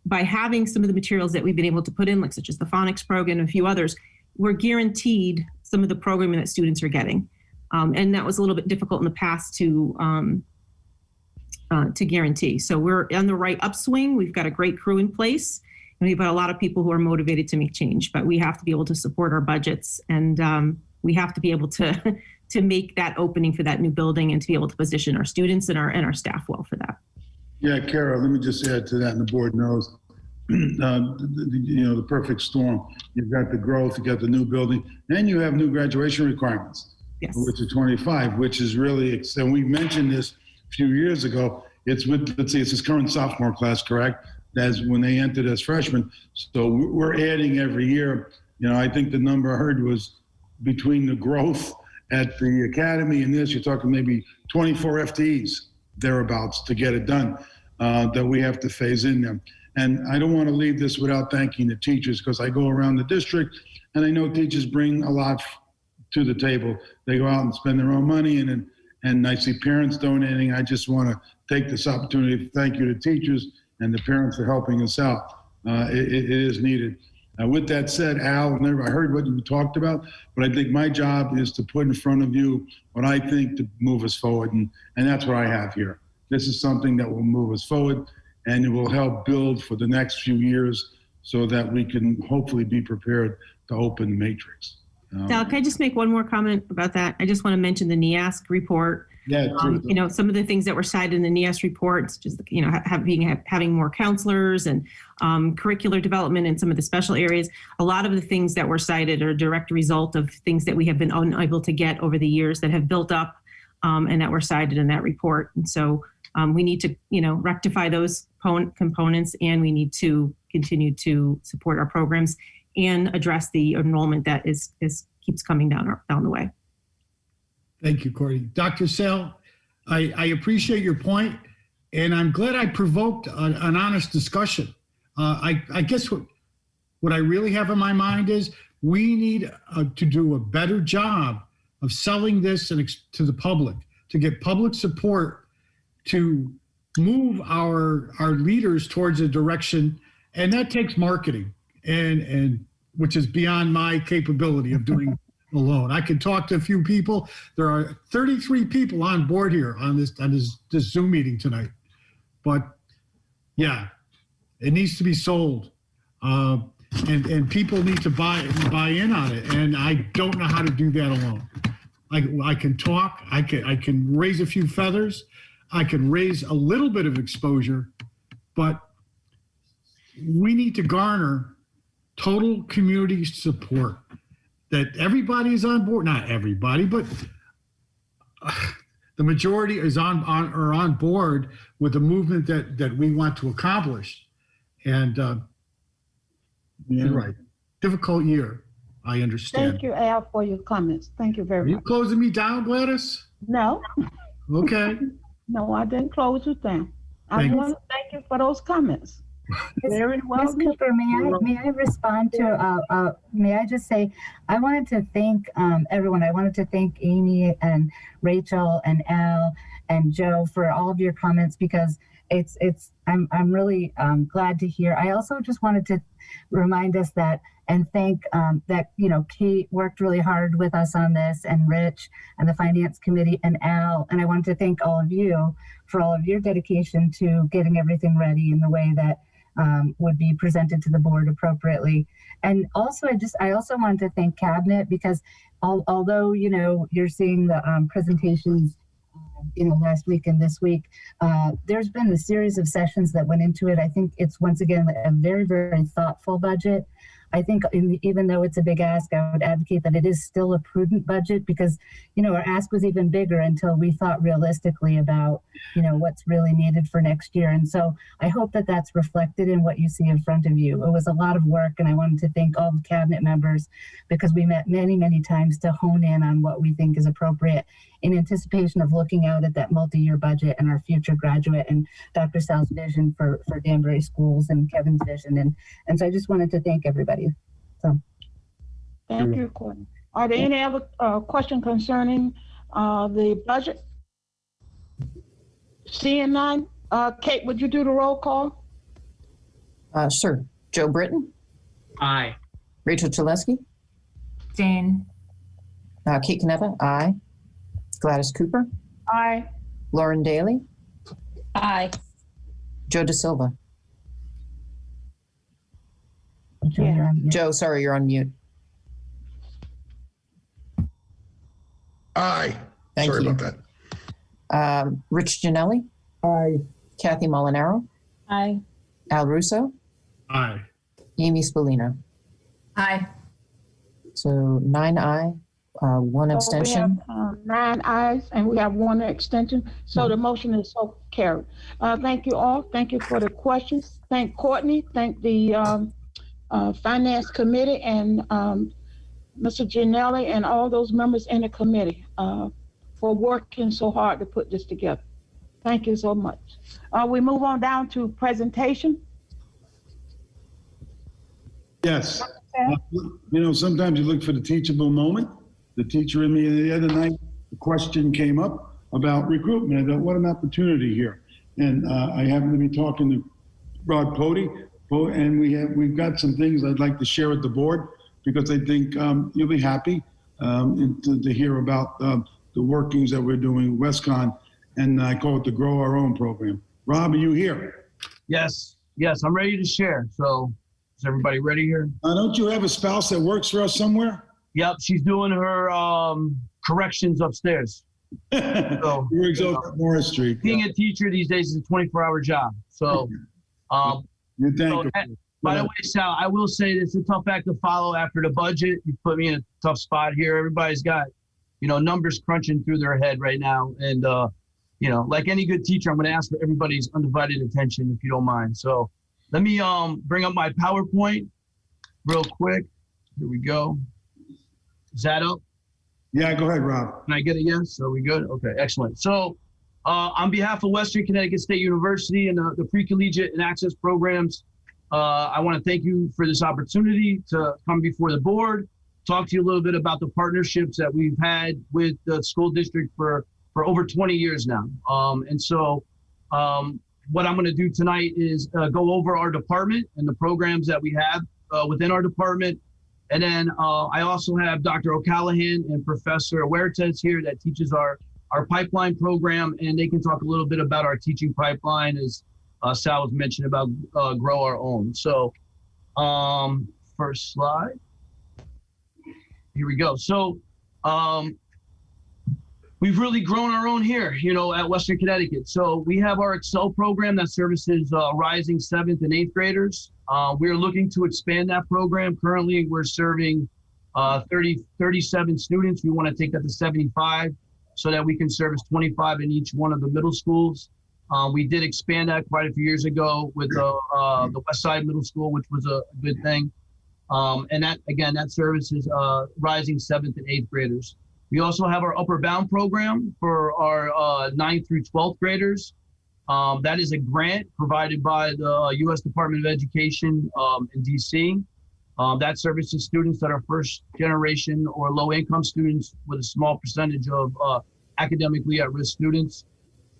S9: by having some of the materials that we've been able to put in, like such as the phonics program and a few others, we're guaranteed some of the programming that students are getting. And that was a little bit difficult in the past to guarantee. So we're on the right upswing. We've got a great crew in place. And we've got a lot of people who are motivated to make change, but we have to be able to support our budgets, and we have to be able to make that opening for that new building and to be able to position our students and our staff well for that.
S10: Yeah, Kara, let me just add to that, and the board knows, the perfect storm. You've got the growth, you've got the new building, and you have new graduation requirements,
S9: yes,
S10: which are 25, which is really, and we mentioned this a few years ago. It's with, let's see, it's this current sophomore class, correct? As when they entered as freshmen. So we're adding every year. I think the number I heard was between the growth at the academy and this, you're talking maybe 24 FTEs, thereabouts, to get it done, that we have to phase in them. And I don't want to leave this without thanking the teachers, because I go around the district and I know teachers bring a lot to the table. They go out and spend their own money, and I see parents donating. I just want to take this opportunity to thank you to teachers and the parents are helping us out. It is needed. With that said, Al, I heard what you talked about, but I think my job is to put in front of you what I think to move us forward, and that's what I have here. This is something that will move us forward, and it will help build for the next few years so that we can hopefully be prepared to open the matrix.
S9: Sal, can I just make one more comment about that? I just want to mention the NEASC report.
S10: Yeah,
S9: some of the things that were cited in the NEAS reports, just having more counselors and curricular development in some of the special areas. A lot of the things that were cited are a direct result of things that we have been unable to get over the years that have built up and that were cited in that report. And so we need to, rectify those components, and we need to continue to support our programs and address the enrollment that keeps coming down the way.
S12: Thank you, Cordy. Dr. Sale, I appreciate your point, and I'm glad I provoked an honest discussion. I guess what I really have in my mind is we need to do a better job of selling this to the public, to get public support to move our leaders towards a direction, and that takes marketing, and which is beyond my capability of doing alone. I can talk to a few people. There are 33 people on board here on this Zoom meeting tonight. But Yeah, it needs to be sold. And people need to buy in on it. And I don't know how to do that alone. I can talk, I can raise a few feathers, I can raise a little bit of exposure, but we need to garner total community support, that everybody is on board. Not everybody, but the majority is on board with the movement that we want to accomplish. And you're right, difficult year. I understand.
S1: Thank you, Al, for your comments. Thank you very much.
S12: Are you closing me down, Gladys?
S1: No.
S12: Okay.
S1: No, I didn't close you down. I want to thank you for those comments. Very well.
S13: Ms. Cooper, may I respond to, may I just say, I wanted to thank everyone. I wanted to thank Amy and Rachel and Al and Joe for all of your comments, because I'm really glad to hear. I also just wanted to remind us that, and thank that, Kate worked really hard with us on this, and Rich and the Finance Committee and Al. And I wanted to thank all of you for all of your dedication to getting everything ready in the way that would be presented to the board appropriately. And also, I also wanted to thank Cabinet, because although, you're seeing the presentations, last week and this week, there's been a series of sessions that went into it. I think it's, once again, a very, very thoughtful budget. I think even though it's a big ask, I would advocate that it is still a prudent budget, because, our ask was even bigger until we thought realistically about, what's really needed for next year. And so I hope that that's reflected in what you see in front of you. It was a lot of work, and I wanted to thank all the Cabinet members, because we met many, many times to hone in on what we think is appropriate in anticipation of looking out at that multi-year budget and our future graduate, and Dr. Sal's vision for Danbury schools, and Kevin's vision. And so I just wanted to thank everybody. So.
S1: Thank you, Courtney. Are there any other questions concerning the budget? Seeing none, Kate, would you do the roll call?
S5: Sure. Joe Britton?
S8: Aye.
S5: Rachel Chalesky?
S11: Jane?
S5: Kate Caneva? Aye. Gladys Cooper?
S1: Aye.
S5: Lauren Daly?
S15: Aye.
S5: Joe De Silva?
S13: Yeah.
S5: Joe, sorry, you're on mute.
S14: Aye.
S5: Thank
S14: Sorry
S5: you.
S14: about that.
S5: Rich Janelli?
S4: Aye.
S5: Kathy Molinaro?
S16: Aye.
S5: Al Russo?
S12: Aye.
S5: Amy Spallina?
S6: Aye.
S5: So 9 aye, 1 abstention.
S1: We have 9 ayes, and we have 1 extension. So the motion is so carried. Thank you all. Thank you for the questions. Thank Courtney. Thank the Finance Committee and Mr. Gianelli and all those members in the committee for working so hard to put this together. Thank you so much. We move on down to presentation.
S10: Yes. Sometimes you look for the teachable moment. The teacher in me the other night, the question came up about recruitment. I thought, what an opportunity here. And I happened to be talking to Rod Pody, and we've got some things I'd like to share with the board, because I think you'll be happy to hear about the workings that we're doing with WestCon, and I call it the Grow Our Own program. Rob, are you here?
S17: Yes, I'm ready to share. So is everybody ready here?
S10: Don't you have a spouse that works for us somewhere?
S17: Yep, she's doing her corrections upstairs. So,
S10: You're Morris Street.
S17: Being a teacher these days is a 24-hour job. So,
S10: you're thankful.
S17: By the way, Sal, I will say this is a tough act to follow after the budget. You put me in a tough spot here. Everybody's got, numbers crunching through their head right now. And, like any good teacher, I'm going to ask for everybody's undivided attention, if you don't mind. So let me bring up my PowerPoint real quick. Here we go. Is that up?
S10: Yeah, go ahead, Rob.
S17: Can I get a yes? Are we good? Okay, excellent. So on behalf of Western Connecticut State University and the pre-collegiate and access programs, I want to thank you for this opportunity to come before the board, talk to you a little bit about the partnerships that we've had with the school district for over 20 years now. And so what I'm going to do tonight is go over our department and the programs that we have within our department. And then I also have Dr. O'Callaghan and Professor Huertas here that teaches our pipeline program, and they can talk a little bit about our teaching pipeline as Sal was mentioning about grow our own. So first slide. Here we go. So we've really grown our own here, at Western Connecticut. So we have our Excel program that services rising 7th and 8th graders. We're looking to expand that program. Currently, we're serving 37 students. We want to take that to 75 so that we can service 25 in each one of the middle schools. We did expand that quite a few years ago with the West Side Middle School, which was a good thing. And that services rising 7th and 8th graders. We also have our Upper Bound program for our 9th through 12th graders. That is a grant provided by the U.S. Department of Education in D.C. That services students that are first generation or low income students with a small percentage of academically at-risk students.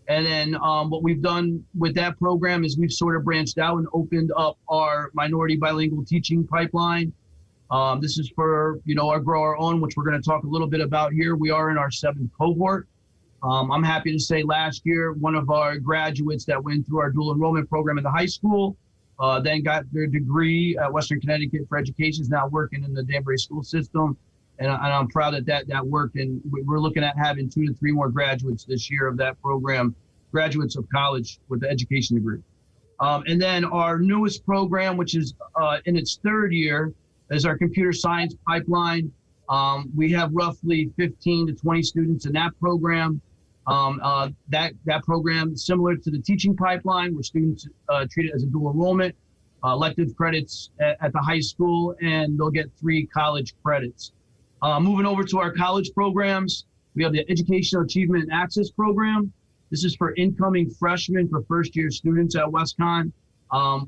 S17: And then what we've done with that program is we've sort of branched out and opened up our minority bilingual teaching pipeline. This is for, our Grow Our Own, which we're going to talk a little bit about here. We are in our 7th cohort. I'm happy to say last year, one of our graduates that went through our dual enrollment program in the high school, then got their degree at Western Connecticut for Education, is now working in the Danbury school system. And I'm proud that worked. And we're looking at having 2 to 3 more graduates this year of that program, graduates of college with the education degree. And then our newest program, which is in its 3rd year, is our computer science pipeline. We have roughly 15 to 20 students in that program. That program, similar to the teaching pipeline, where students treat it as a dual enrollment, elective credits at the high school, and they'll get 3 college credits. Moving over to our college programs, we have the Educational Achievement and Access Program. This is for incoming freshmen for first-year students at WestConn.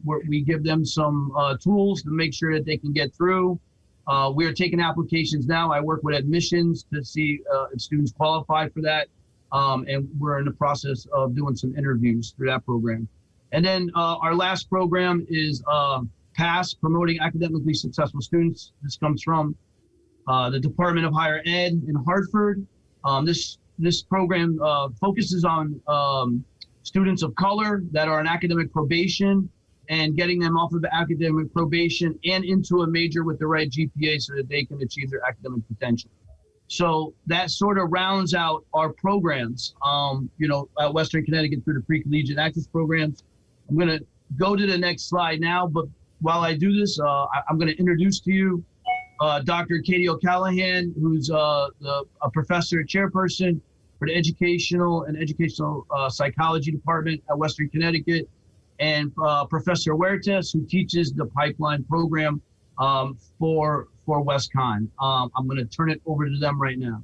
S17: Where we give them some tools to make sure that they can get through. We are taking applications now. I work with admissions to see if students qualify for that. And we're in the process of doing some interviews through that program. And then our last program is PASS, Promoting Academically Successful Students. This comes from the Department of Higher Ed in Hartford. This program focuses on students of color that are on academic probation and getting them off of the academic probation and into a major with the right GPA so that they can achieve their academic potential. So that sort of rounds out our programs, at Western Connecticut through the pre-collegiate access programs. I'm going to go to the next slide now, but while I do this, I'm going to introduce to you Dr. Katie O'Callahan, who's a professor, chairperson for the Educational Psychology Department at Western Connecticut, and Professor Huertas, who teaches the pipeline program for WestConn. I'm going to turn it over to them right now.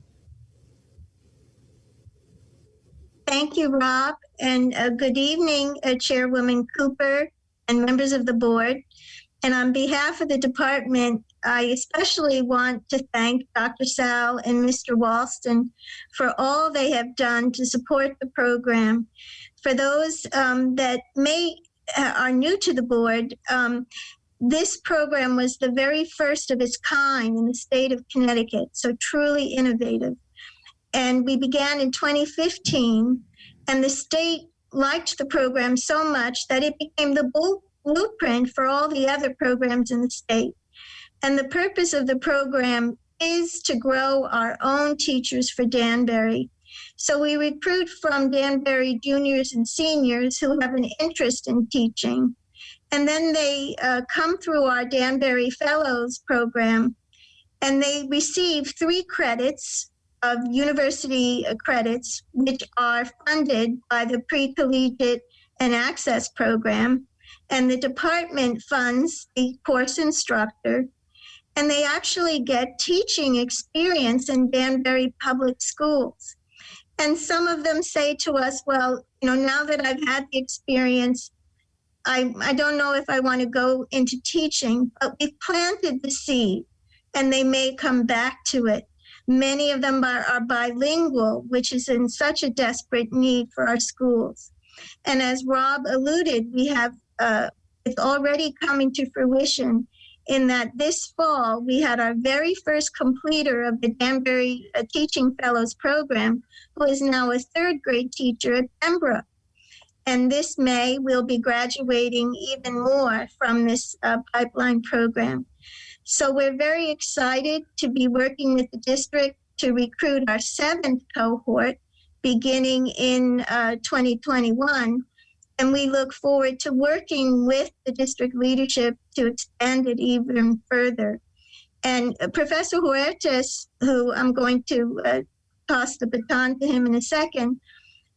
S18: Thank you, Rob, and good evening, Chairwoman Cooper and members of the board. And on behalf of the department, I especially want to thank Dr. Sal and Mr. Walston for all they have done to support the program. For those that are new to the board, this program was the very first of its kind in the state of Connecticut, so truly innovative. And we began in 2015, and the state liked the program so much that it became the blueprint for all the other programs in the state. And the purpose of the program is to grow our own teachers for Danbury. So we recruit from Danbury juniors and seniors who have an interest in teaching. And then they come through our Danbury Fellows program, and they receive 3 credits of university credits, which are funded by the Pre-Collegiate and Access Program. And the department funds the course instructor. And they actually get teaching experience in Danbury public schools. And some of them say to us, well, now that I've had the experience, I don't know if I want to go into teaching, but we've planted the seed and they may come back to it. Many of them are bilingual, which is in such a desperate need for our schools. And as Rob alluded, we have, it's already coming to fruition in that this fall, we had our very first completer of the Danbury Teaching Fellows program, who is now a 3rd grade teacher at Pembroke. And this May, we'll be graduating even more from this pipeline program. So we're very excited to be working with the district to recruit our 7th cohort beginning in 2021. And we look forward to working with the district leadership to expand it even further. And Professor Huertas, who I'm going to toss the baton to him in a second,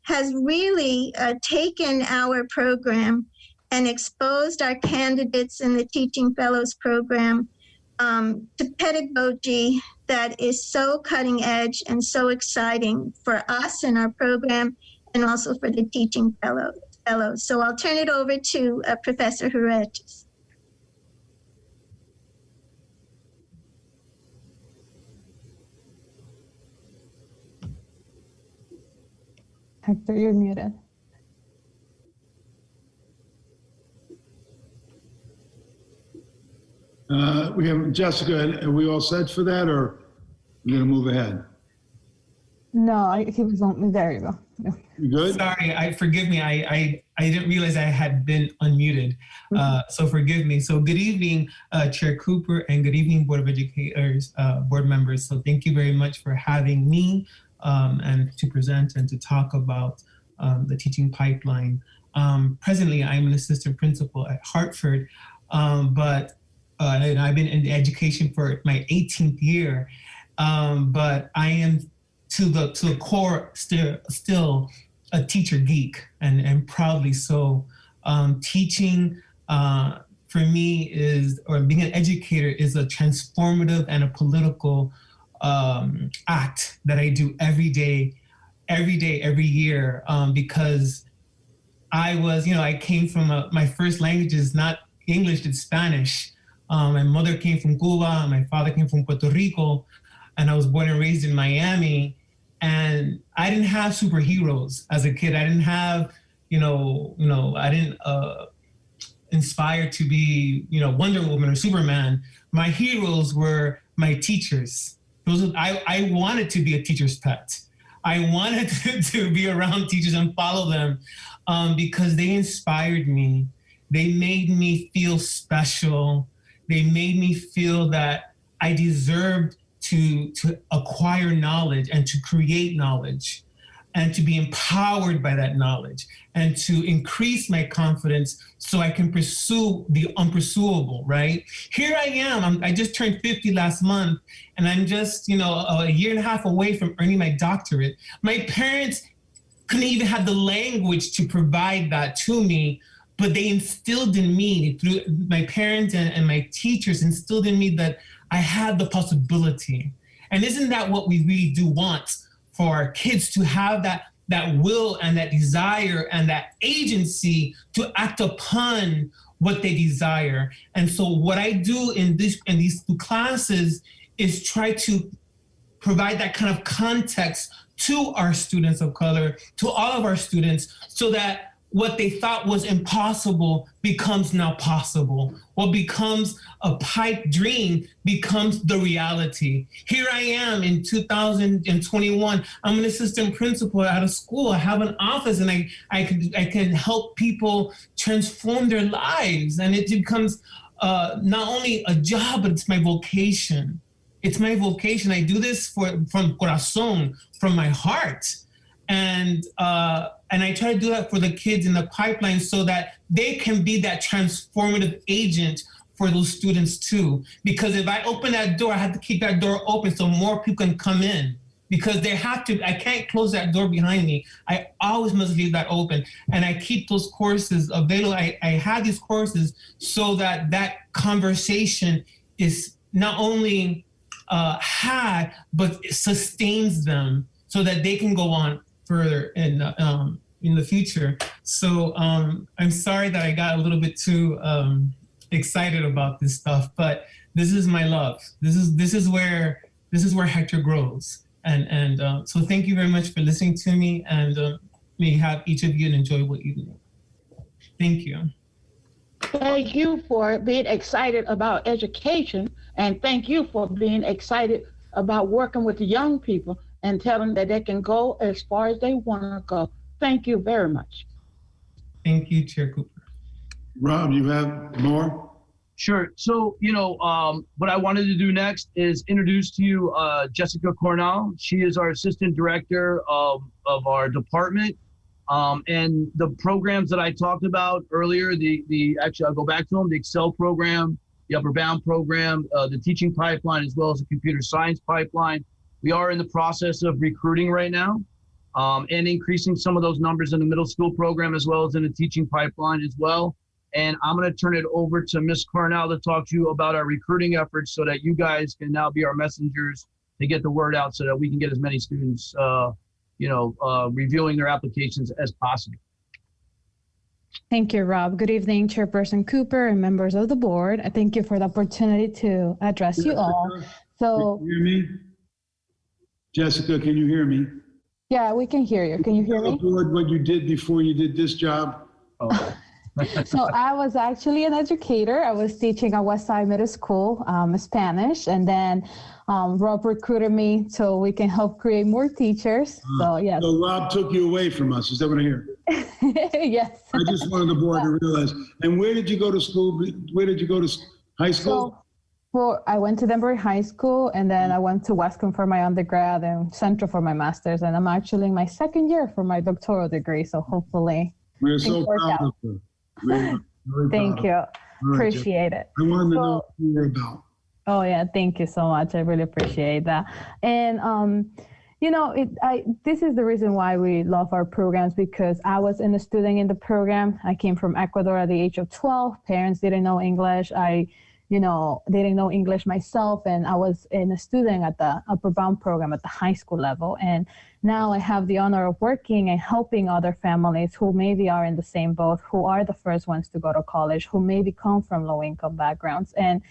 S18: has really taken our program and exposed our candidates in the Teaching Fellows program to pedagogy that is so cutting edge and so exciting for us and our program, and also for the Teaching Fellows. So I'll turn it over to Professor Huertas.
S19: Hector, you're muted.
S10: We have Jessica. Are we all set for that, or are we going to move ahead?
S19: No, he was on. There you go. Yeah.
S10: You good?
S20: Sorry, forgive me. I didn't realize I had been unmuted. So forgive me. So good evening, Chair Cooper, and good evening, Board of Educators, board members. So thank you very much for having me and to present and to talk about the teaching pipeline. Presently, I'm an assistant principal at Hartford, but and I've been in education for my 18th year, but I am to the core still a teacher geek, and proudly so. Teaching for me or being an educator is a transformative and a political act that I do every day, every year, because I came from my first language is not English, it's Spanish. My mother came from Cuba, my father came from Puerto Rico, and I was born and raised in Miami. And I didn't have superheroes as a kid. I didn't have, I didn't inspire to be, Wonder Woman or Superman. My heroes were my teachers. I wanted to be a teacher's pet. I wanted to be around teachers and follow them because they inspired me. They made me feel special. They made me feel that I deserved to acquire knowledge and to create knowledge and to be empowered by that knowledge and to increase my confidence so I can pursue the unpursuable, right? Here I am, I just turned 50 last month, and I'm just, a year and a half away from earning my doctorate. My parents couldn't even have the language to provide that to me, but they instilled in me, through my parents and my teachers instilled in me that I had the possibility. And isn't that what we really do want for our kids, to have that will and that desire and that agency to act upon what they desire? And so what I do in these two classes is try to provide that kind of context to our students of color, to all of our students, so that what they thought was impossible becomes now possible. What becomes a pipe dream becomes the reality. Here I am in 2021. I'm an assistant principal at a school. I have an office, and I can help people transform their lives. And it becomes not only a job, but it's my vocation. It's my vocation. I do this from corazón, from my heart. And I try to do that for the kids in the pipeline so that they can be that transformative agent for those students too. Because if I open that door, I have to keep that door open so more people can come in. Because they have to, I can't close that door behind me. I always must leave that open. And I keep those courses available. I have these courses so that that conversation is not only had, but it sustains them so that they can go on further in the future. So I'm sorry that I got a little bit too excited about this stuff, but this is my love. This is where Hector grows. And so thank you very much for listening to me, and may have each of you an enjoyable evening. Thank you.
S1: Thank you for being excited about education, and thank you for being excited about working with the young people and tell them that they can go as far as they want to go. Thank you very much.
S20: Thank you, Chair Cooper.
S10: Rob, you have more?
S17: Sure. So, what I wanted to do next is introduce to you Jessica Cornell. She is our Assistant Director of our department. And the programs that I talked about earlier, actually, I'll go back to them, the Excel program, the Upper Bound program, the teaching pipeline, as well as the computer science pipeline. We are in the process of recruiting right now and increasing some of those numbers in the middle school program, as well as in the teaching pipeline as well. And I'm going to turn it over to Ms. Cornell to talk to you about our recruiting efforts so that you guys can now be our messengers to get the word out so that we can get as many students, reviewing their applications as possible.
S19: Thank you, Rob. Good evening, Chairperson Cooper and members of the board. I thank you for the opportunity to address you all. So,
S10: can you hear me? Jessica, can you hear me?
S19: Yeah, we can hear you. Can you hear me?
S10: What you did before you did this job?
S17: Oh.
S19: So I was actually an educator. I was teaching at Westside Middle School, Spanish, and then Rob recruited me so we can help create more teachers. So yes.
S10: So Rob took you away from us. Is that what I hear?
S19: Yes.
S10: I just wanted the board to realize. And where did you go to school? Where did you go to high school?
S19: Well, I went to Denver High School, and then I went to Westcomb for my undergrad and Central for my master's. And I'm actually in my second year for my doctoral degree. So hopefully,
S10: we're so proud of you.
S19: Thank you. Appreciate it.
S10: I wanted to know what you were about.
S19: Oh yeah, thank you so much. I really appreciate that. And this is the reason why we love our programs, because I was a student in the program. I came from Ecuador at the age of 12. Parents didn't know English. I didn't know English myself, and I was a student at the Upper Bound program at the high school level. And now I have the honor of working and helping other families who maybe are in the same boat, who are the first ones to go to college, who maybe come from low-income backgrounds, and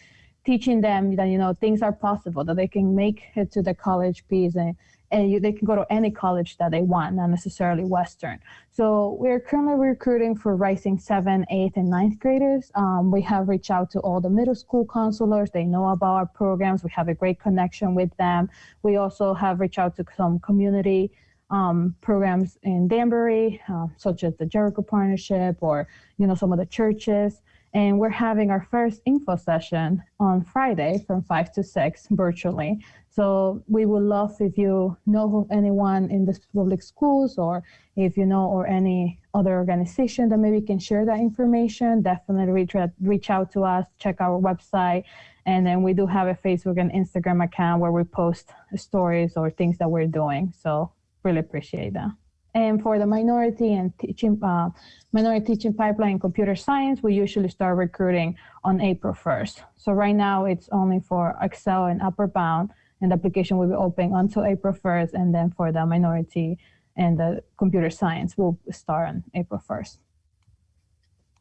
S19: teaching them that, things are possible, that they can make it to the college piece, and they can go to any college that they want, not necessarily Western. So we're currently recruiting for rising 7th, 8th, and 9th graders. We have reached out to all the middle school counselors. They know about our programs. We have a great connection with them. We also have reached out to some community programs in Danbury, such as the Jericho Partnership or, some of the churches. And we're having our first info session on Friday from 5 to 6 virtually. So we would love if you know anyone in the public schools, or if you know, or any other organization that maybe can share that information, definitely reach out to us, check our website. And then we do have a Facebook and Instagram account where we post stories or things that we're doing. So really appreciate that. And for the minority teaching pipeline in computer science, we usually start recruiting on April 1st. So right now it's only for Excel and Upper Bound, and the application will be open until April 1st. And then for the minority and the computer science, we'll start on April 1st.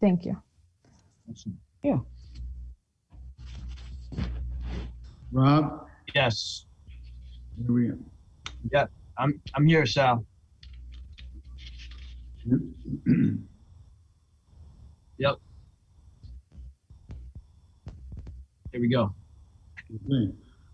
S19: Thank you.
S10: Yeah. Rob?
S17: Yes.
S10: Here we go.
S17: Yeah, I'm here, Sal. Yep. Here we go.
S10: Okay.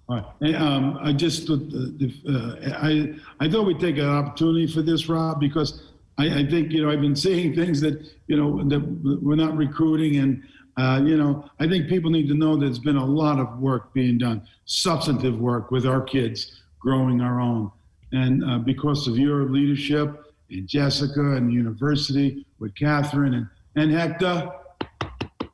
S10: All right. Hey, I just I thought we'd take an opportunity for this, Rob, because I think I've been seeing things that that we're not recruiting, and I think people need to know there's been a lot of work being done, substantive work with our kids, growing our own, and because of your leadership. And Jessica and the university with Catherine and Hector.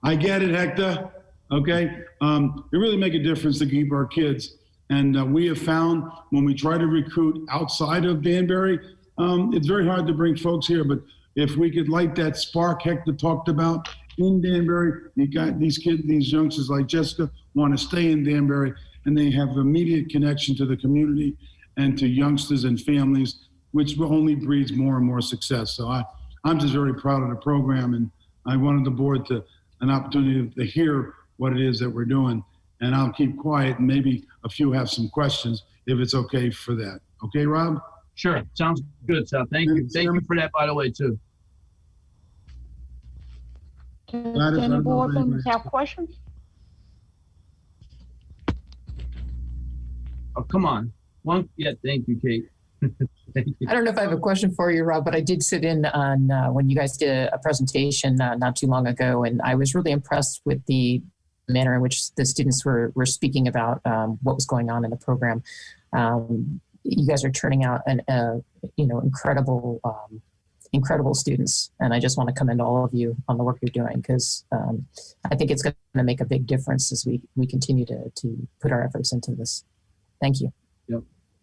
S10: I get it, Hector. Okay. It really make a difference to keep our kids. And we have found when we try to recruit outside of Danbury, it's very hard to bring folks here. But if we could light that spark Hector talked about in Danbury, you got these kids, these youngsters like Jessica want to stay in Danbury, and they have immediate connection to the community and to youngsters and families, which only breeds more and more success. So I'm just very proud of the program, and I wanted the board to an opportunity to hear what it is that we're doing. And I'll keep quiet, and maybe a few have some questions if it's okay for that. Okay, Rob?
S17: Sure, sounds good, Sal. Thank you. Thank you for that, by the way, too.
S1: Does any board members have questions?
S17: Oh, come on. Yeah, thank you, Kate.
S5: I don't know if I have a question for you, Rob, but I did sit in on when you guys did a presentation not too long ago, and I was really impressed with the manner in which the students were speaking about what was going on in the program. You guys are turning out incredible students, and I just want to commend all of you on the work you're doing, because I think it's going to make a big difference as we continue to put our efforts into this. Thank you.
S17: Yep.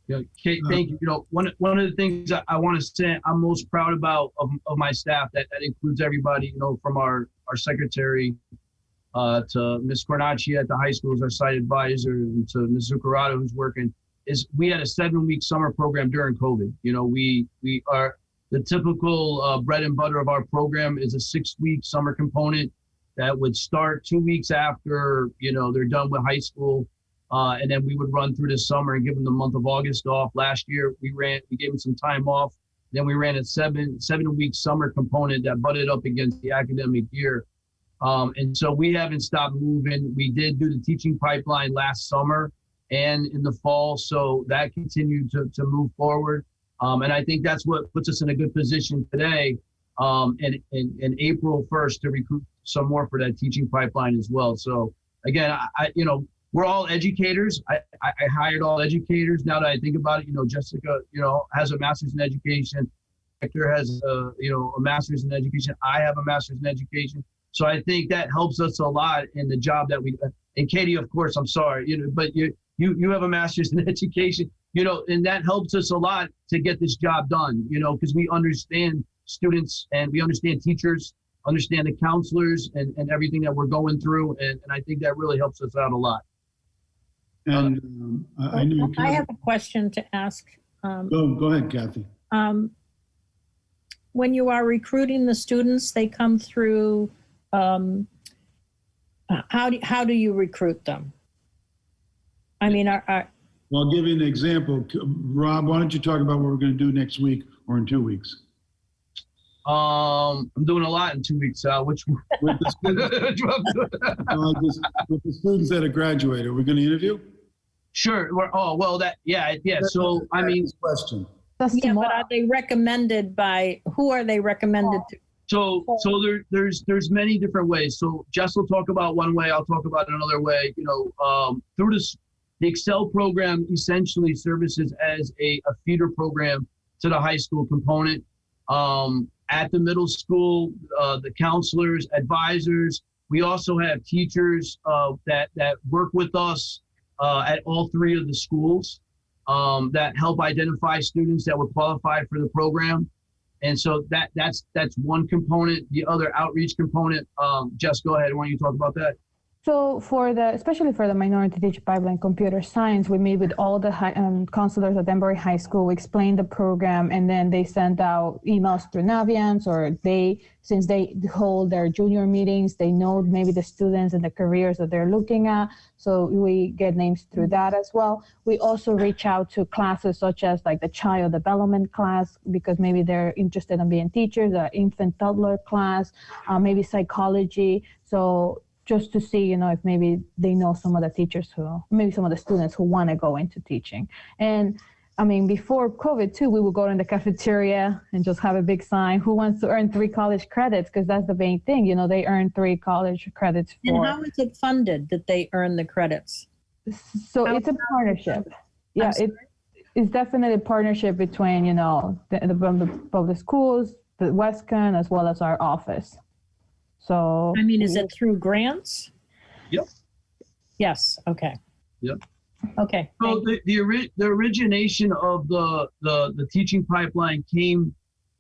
S17: Yeah, Kate, thank you. You know, one of the things I want to say I'm most proud about of my staff, that includes everybody, you know, from our secretary to Ms. Cornacci at the high school as our site advisor, and to Ms. Zuccarado who's working, is we had a 7-week summer program during COVID. You know, we are the typical bread and butter of our program is a 6-week summer component that would start 2 weeks after, you know, they're done with high school. And then we would run through the summer and give them the month of August off. Last year, we gave them some time off. Then we ran a 7-week summer component that butted up against the academic year. And so we haven't stopped moving. We did do the teaching pipeline last summer and in the fall. So that continued to move forward. And I think that's what puts us in a good position today, in April 1st, to recruit some more for that teaching pipeline as well. So again, you know, we're all educators. I hired all educators. Now that I think about it, you know, Jessica, you know, has a master's in education. Hector has a master's in education. I have a master's in education. So I think that helps us a lot in the job that we, and Katie, of course, I'm sorry, you know, but you have a master's in education, you know, and that helps us a lot to get this job done, you know, because we understand students and we understand teachers, understand the counselors and everything that we're going through. And I think that really helps us out a lot.
S10: And I
S16: have a question to ask.
S10: Go ahead, Kathy.
S16: When you are recruiting the students, they come through, how do you recruit them? I mean, well,
S10: I'll give you an example. Rob, why don't you talk about what we're going to do next week or in 2 weeks?
S17: I'm doing a lot in 2 weeks. With the
S10: students that have graduated, are we going to interview?
S17: Sure. So I mean,
S10: question.
S16: Yeah, but are they recommended by, who are they recommended to?
S17: So there's many different ways. So Jess will talk about one way, I'll talk about another way. You know, through the Excel program essentially services as a feeder program to the high school component. At the middle school, the counselors, advisors, we also have teachers that work with us at all 3 of the schools that help identify students that would qualify for the program. And so that's one component. The other outreach component, Jess, go ahead. Why don't you talk about that?
S19: So especially for the minority teacher pipeline computer science, we meet with all the counselors at Danbury High School. We explain the program, and then they send out emails through Naviance, or since they hold their junior meetings, they know maybe the students and the careers that they're looking at. So we get names through that as well. We also reach out to classes such as like the child development class, because maybe they're interested in being teachers, the infant toddler class, maybe psychology. So just to see, you know, if maybe they know some of the teachers maybe some of the students who want to go into teaching. And I mean, before COVID too, we would go in the cafeteria and just have a big sign, who wants to earn 3 college credits? Because that's the main thing, you know, they earn 3 college credits for.
S16: And how is it funded that they earn the credits?
S19: So it's a partnership. Yeah, it's definitely a partnership between, you know, the public schools, the WESCON, as well as our office. So
S16: I mean, is it through grants?
S17: Yep.
S16: Yes. Okay.
S17: Yep.
S16: Okay.
S17: So the origination of the teaching pipeline came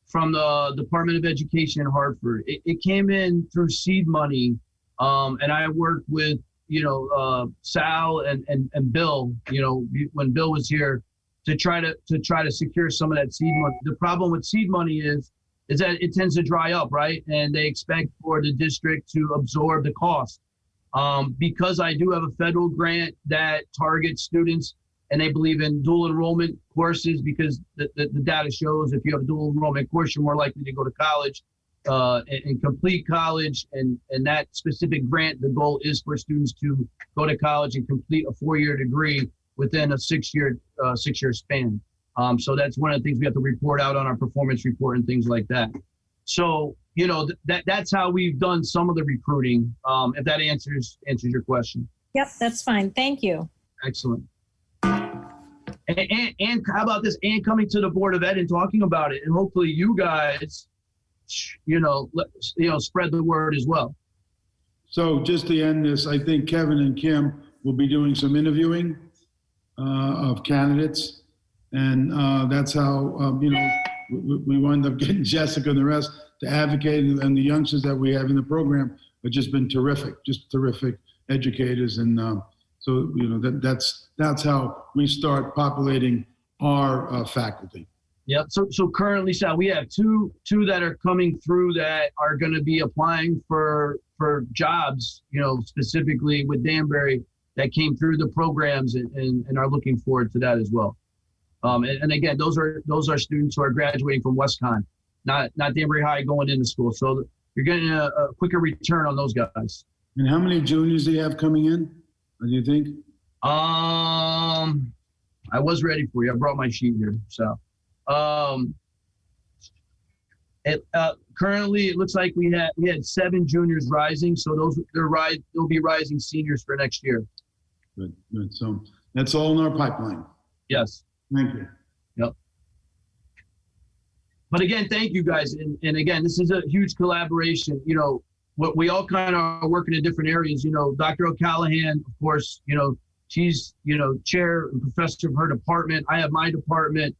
S17: from the Department of Education in Hartford. It came in through seed money, and I worked with, you know, Sal and Bill, you know, when Bill was here, to try to secure some of that seed money. The problem with seed money is that it tends to dry up, right? And they expect for the district to absorb the cost. Because I do have a federal grant that targets students, and they believe in dual enrollment courses, because the data shows if you have a dual enrollment course, you're more likely to go to college and complete college. And that specific grant, the goal is for students to go to college and complete a 4-year degree within a 6-year span. So that's one of the things we have to report out on our performance report and things like that. So, that's how we've done some of the recruiting, if that answers your question.
S16: Yep, that's fine. Thank you.
S17: Excellent. And how about this? And coming to the Board of Ed and talking about it, and hopefully you guys, spread the word as well.
S10: So just to end this, I think Kevin and Kim will be doing some interviewing of candidates, and that's how we wind up getting Jessica and the rest to advocate, and the youngsters that we have in the program have just been terrific, just terrific educators, and so that's how we start populating our faculty.
S17: Yeah. So currently, Sal, we have two that are coming through that are going to be applying for jobs, specifically with Danbury, that came through the programs and are looking forward to that as well. And again, those are students who are graduating from WestCon, not Danbury High going into school. So you're getting a quicker return on those guys.
S10: And how many juniors do you have coming in? What do you think?
S17: I was ready for you. I brought my sheet here. So currently it looks like we had 7 juniors rising. So they'll be rising seniors for next year.
S10: Good. So that's all in our pipeline.
S17: Yes.
S10: Thank you.
S17: Yep. But again, thank you guys. And again, this is a huge collaboration. What we all kind of are working in different areas. Dr. O'Callahan, of course, she's, chair and professor of her department. I have my department.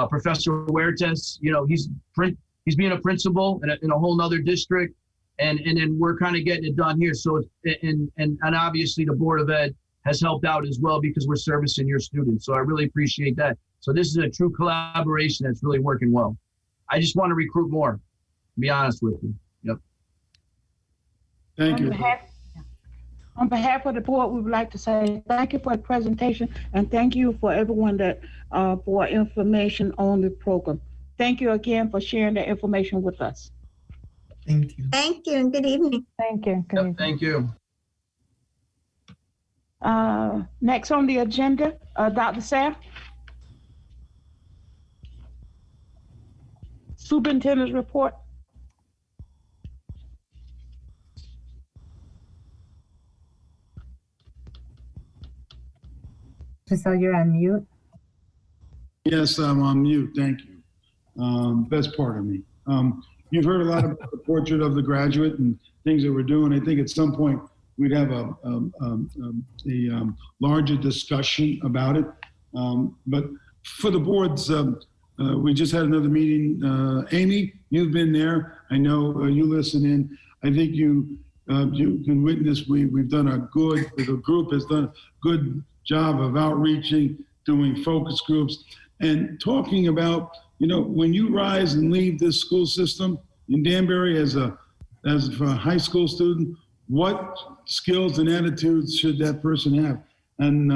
S17: Professor Huertas, he's being a principal in a whole nother district. And then we're kind of getting it done here. So, and obviously the Board of Ed has helped out as well because we're servicing your students. So I really appreciate that. So this is a true collaboration that's really working well. I just want to recruit more, to be honest with you. Yep.
S10: Thank you.
S1: On behalf of the board, we would like to say thank you for the presentation and thank you for everyone that brought information on the program. Thank you again for sharing the information with us.
S20: Thank you.
S18: Thank you and good evening.
S19: Thank you.
S17: Yep, thank you.
S1: Next on the agenda, Dr. Saff. Superintendent's report.
S13: So you're on mute.
S10: Yes, I'm on mute. Thank you. Best part of me. You've heard a lot about the portrait of the graduate and things that we're doing. I think at some point we'd have a larger discussion about it. But for the boards, we just had another meeting. Amy, you've been there. I know you listen in. I think you can witness we've done the group has done a good job of outreaching, doing focus groups, and talking about, when you rise and leave this school system in Danbury as a high school student, what skills and attitudes should that person have? And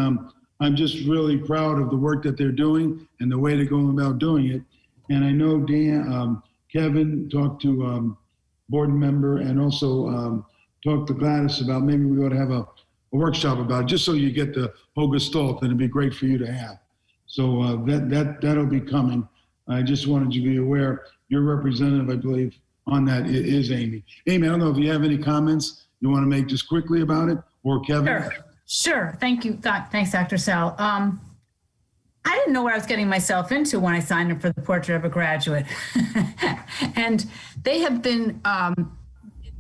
S10: I'm just really proud of the work that they're doing and the way they're going about doing it. And I know Kevin talked to board member and also talked to Gladys about maybe we ought to have a workshop about it, just so you get the whole gestalt, and it'd be great for you to have. So that'll be coming. I just wanted you to be aware. Your representative, I believe, on that is Amy. Amy, I don't know if you have any comments you want to make just quickly about it, or Kevin.
S6: Sure. Thank you. Thanks, Dr. Sal. I didn't know what I was getting myself into when I signed up for the Portrait of a Graduate. And they have been,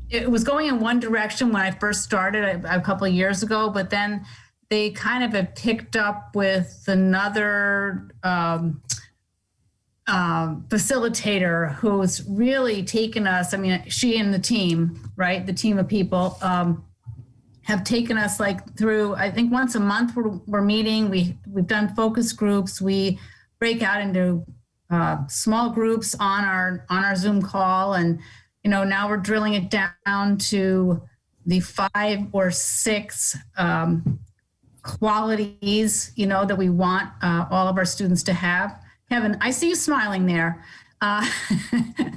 S6: it was going in one direction when I first started a couple of years ago, but then they kind of have picked up with another facilitator who's really taken us, she and the team, right? The team of people have taken us through, I think once a month we're meeting. We've done focus groups. We break out into small groups on our Zoom call. And, now we're drilling it down to the 5 or 6 qualities, that we want all of our students to have. Kevin, I see you smiling there.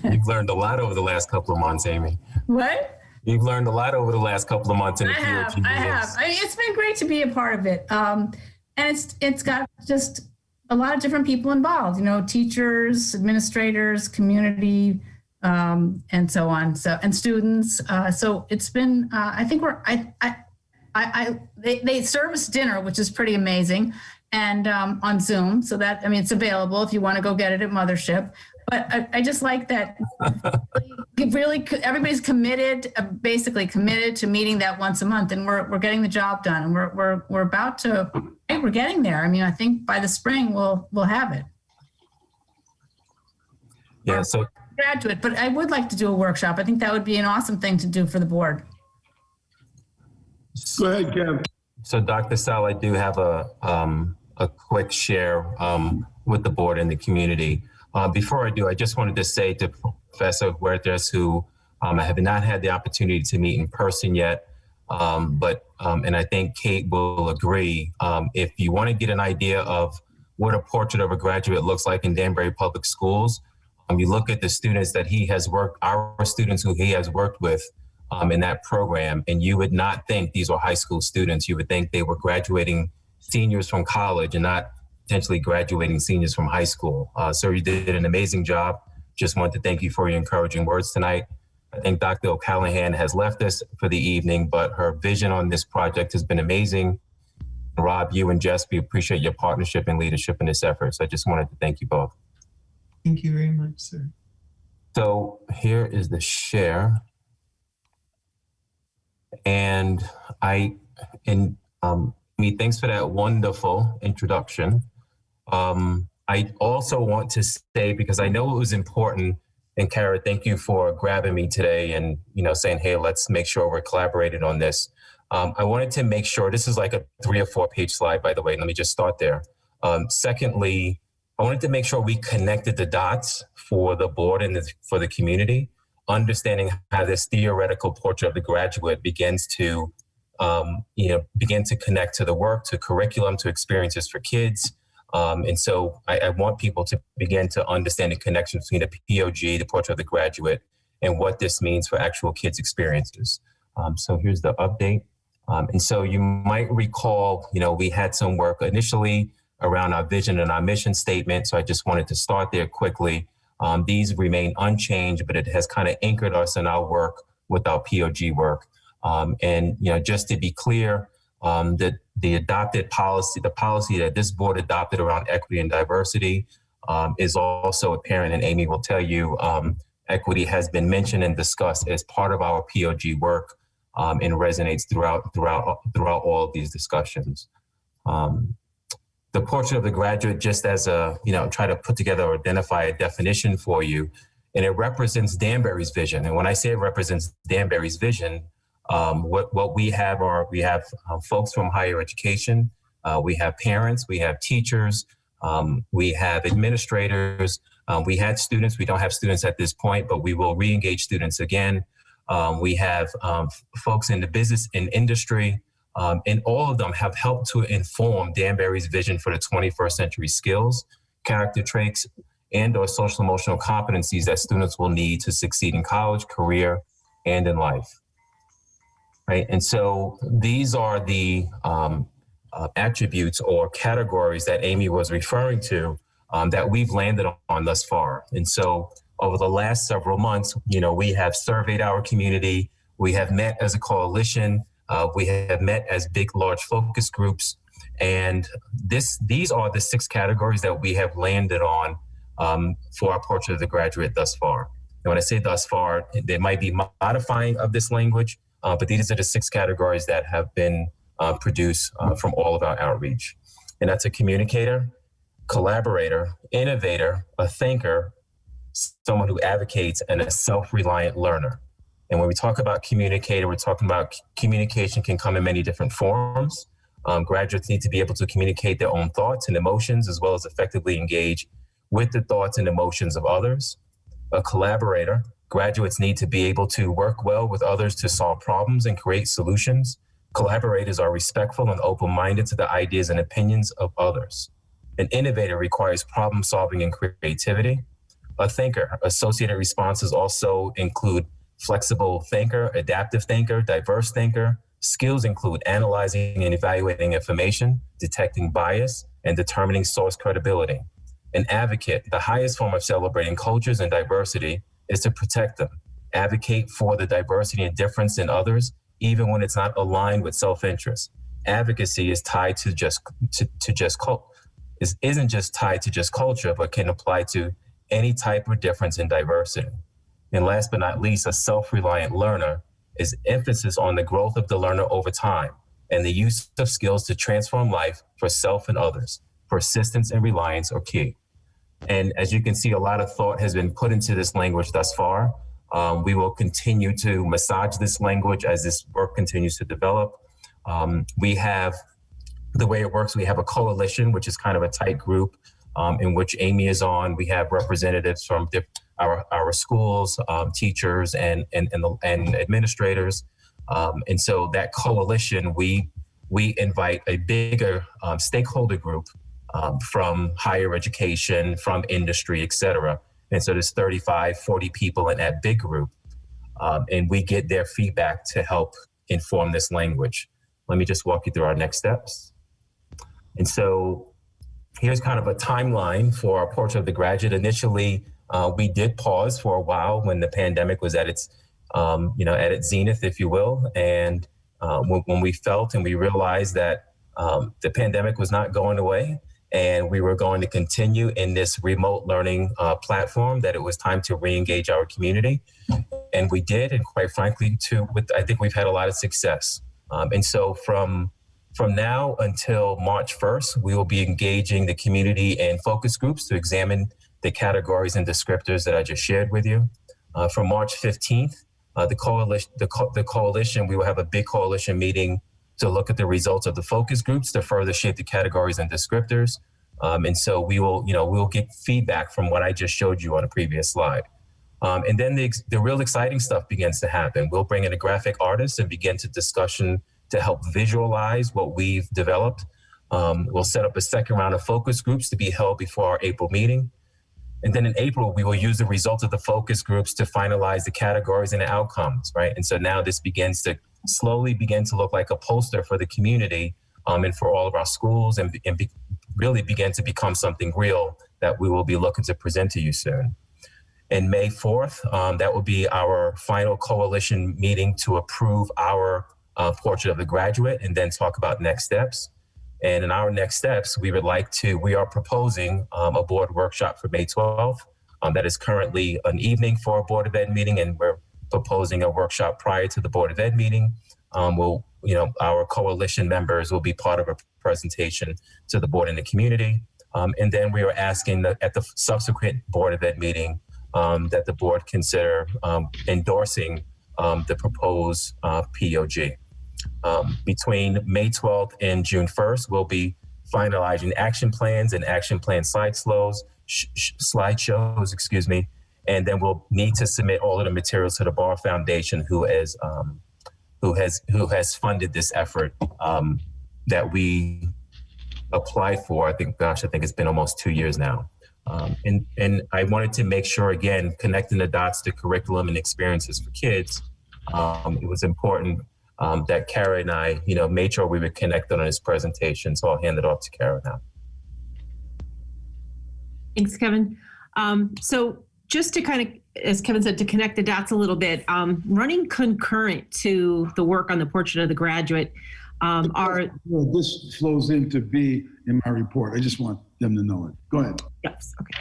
S21: You've learned a lot over the last couple of months, Amy.
S6: What?
S21: You've learned a lot over the last couple of months.
S6: I have. It's been great to be a part of it. And it's got just a lot of different people involved, teachers, administrators, community, and so on. And students. So it's been, I think they service dinner, which is pretty amazing, and on Zoom. So that, it's available if you want to go get it at Mothership. But I just like that really everybody's committed, basically committed to meeting that once a month, and we're getting the job done, and we're about to, we're getting there. I think by the spring we'll have it.
S21: Yeah. So
S6: graduate, but I would like to do a workshop. I think that would be an awesome thing to do for the board.
S10: Go ahead, Kev.
S21: So Dr. Sal, I do have a quick share with the board and the community. Before I do, I just wanted to say to Professor Huertas, who I have not had the opportunity to meet in person yet, but and I think Kate will agree, if you want to get an idea of what a portrait of a graduate looks like in Danbury Public Schools, you look at the students that he has worked, our students who he has worked with in that program, and you would not think these were high school students. You would think they were graduating seniors from college and not potentially graduating seniors from high school. So you did an amazing job. Just wanted to thank you for your encouraging words tonight. I think Dr. O'Callaghan has left us for the evening, but her vision on this project has been amazing. Rob, you and Jess, we appreciate your partnership and leadership in this effort. So I just wanted to thank you both.
S20: Thank you very much, sir.
S21: So here is the share. And thanks for that wonderful introduction. I also want to say, because I know it was important, and Kara, thank you for grabbing me today and saying, hey, let's make sure we're collaborating on this. I wanted to make sure, this is like a 3 or 4 page slide, by the way. Let me just start there. Secondly, I wanted to make sure we connected the dots for the board and for the community, understanding how this theoretical portrait of the graduate begins to connect to the work, to curriculum, to experiences for kids. And so I want people to begin to understand the connection between the POG, the portrait of the graduate, and what this means for actual kids' experiences. So here's the update. And so you might recall, we had some work initially around our vision and our mission statement. So I just wanted to start there quickly. These remain unchanged, but it has kind of anchored us in our work with our POG work. And just to be clear, that the adopted policy, the policy that this board adopted around equity and diversity, is also apparent. And Amy will tell you, equity has been mentioned and discussed as part of our POG work, and resonates throughout all of these discussions. The portrait of the graduate, just as try to put together or identify a definition for you, and it represents Danbury's vision. And when I say it represents Danbury's vision, what we have folks from higher education, we have parents, we have teachers, we have administrators, we had students. We don't have students at this point, but we will re-engage students again. We have folks in the business and industry, and all of them have helped to inform Danbury's vision for the 21st century skills, character traits, and or social emotional competencies that students will need to succeed in college, career, and in life. Right. And so these are the attributes or categories that Amy was referring to, that we've landed on thus far. And so over the last several months, we have surveyed our community. We have met as a coalition. We have met as big, large focus groups. And these are the 6 categories that we have landed on for our portrait of the graduate thus far. And when I say thus far, there might be modifying of this language, but these are the 6 categories that have been produced from all of our outreach. And that's a communicator, collaborator, innovator, a thinker, someone who advocates, and a self-reliant learner. And when we talk about communicator, we're talking about communication can come in many different forms. Graduates need to be able to communicate their own thoughts and emotions, as well as effectively engage with the thoughts and emotions of others. A collaborator, graduates need to be able to work well with others to solve problems and create solutions. Collaborators are respectful and open-minded to the ideas and opinions of others. An innovator requires problem solving and creativity. A thinker, associated responses also include flexible thinker, adaptive thinker, diverse thinker. Skills include analyzing and evaluating information, detecting bias, and determining source credibility. An advocate, the highest form of celebrating cultures and diversity, is to protect them. Advocate for the diversity and difference in others, even when it's not aligned with self-interest. Advocacy is tied to isn't just tied to just culture, but can apply to any type of difference in diversity. And last but not least, a self-reliant learner is emphasis on the growth of the learner over time and the use of skills to transform life for self and others. Persistence and reliance are key. And as you can see, a lot of thought has been put into this language thus far. We will continue to massage this language as this work continues to develop. We have, the way it works, we have a coalition, which is kind of a tight group in which Amy is on. We have representatives from our schools, teachers, and administrators. And so that coalition, we invite a bigger stakeholder group from higher education, from industry, et cetera. And so there's 35, 40 people in that big group. And we get their feedback to help inform this language. Let me just walk you through our next steps. And so here's kind of a timeline for our Portrait of the Graduate. Initially, we did pause for a while when the pandemic was at its zenith, if you will. And when we felt and we realized that the pandemic was not going away, and we were going to continue in this remote learning platform, that it was time to re-engage our community. And we did, and quite frankly, I think we've had a lot of success. And so from now until March 1st, we will be engaging the community in focus groups to examine the categories and descriptors that I just shared with you. From March 15th, the coalition, we will have a big coalition meeting to look at the results of the focus groups to further shape the categories and descriptors. And so we'll get feedback from what I just showed you on a previous slide. And then the real exciting stuff begins to happen. We'll bring in a graphic artist and begin to discussion to help visualize what we've developed. We'll set up a second round of focus groups to be held before our April meeting. And then in April, we will use the results of the focus groups to finalize the categories and the outcomes, right? And so now this begins to slowly begin to look like a poster for the community and for all of our schools, and really begin to become something real that we will be looking to present to you soon. And May 4th, that will be our final coalition meeting to approve our Portrait of the Graduate and then talk about next steps. And in our next steps, we are proposing a board workshop for May 12th. That is currently an evening for a Board of Ed meeting, and we're proposing a workshop prior to the Board of Ed meeting. Our coalition members will be part of a presentation to the board and the community. And then we are asking that at the subsequent Board of Ed meeting that the board consider endorsing the proposed POG. Between May 12th and June 1st, we'll be finalizing action plans and action plan slideshows, and then we'll need to submit all of the materials to the Bar Foundation, who has funded this effort that we applied for. I think it's been almost 2 years now. And I wanted to make sure, again, connecting the dots to curriculum and experiences for kids, it was important that Kara and I, made sure we were connected on this presentation. So I'll hand it off to Kara now.
S9: Thanks, Kevin. So just to kind of, as Kevin said, to connect the dots a little bit, running concurrent to the work on the Portrait of the Graduate
S10: this flows into B in my report. I just want them to know it. Go ahead.
S9: Yes, okay.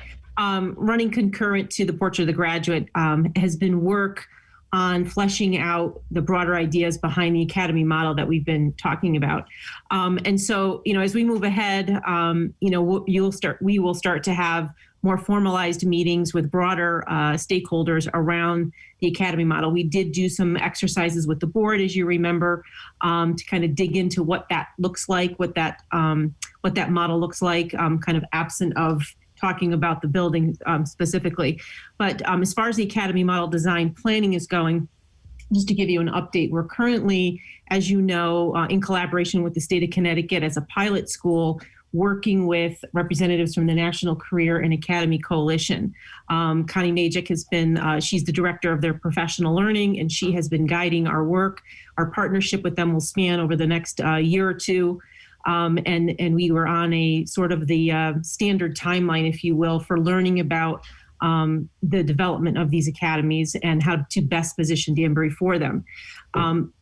S9: Running concurrent to the Portrait of the Graduate has been work on fleshing out the broader ideas behind the academy model that we've been talking about. And so, as we move ahead, we will start to have more formalized meetings with broader stakeholders around the academy model. We did do some exercises with the board, as you remember, to kind of dig into what that looks like, what that model looks like, kind of absent of talking about the building specifically. But as far as the academy model design planning is going, just to give you an update, we're currently, as you know, in collaboration with the state of Connecticut as a pilot school, working with representatives from the National Career and Academy Coalition. Connie Majik has been, she's the director of their professional learning, and she has been guiding our work. Our partnership with them will span over the next year or two. And we were on a sort of the standard timeline, if you will, for learning about the development of these academies and how to best position Danbury for them.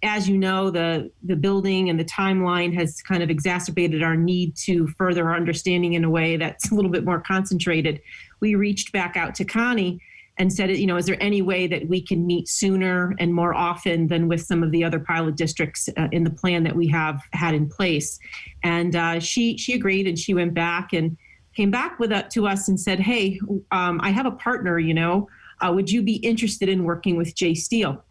S9: As you know, the building and the timeline has kind of exacerbated our need to further our understanding in a way that's a little bit more concentrated. We reached back out to Connie and said, is there any way that we can meet sooner and more often than with some of the other pilot districts in the plan that we have had in place? And she agreed, and she went back and came back to us and said, hey, I have a partner, would you be interested in working with Jay Steele?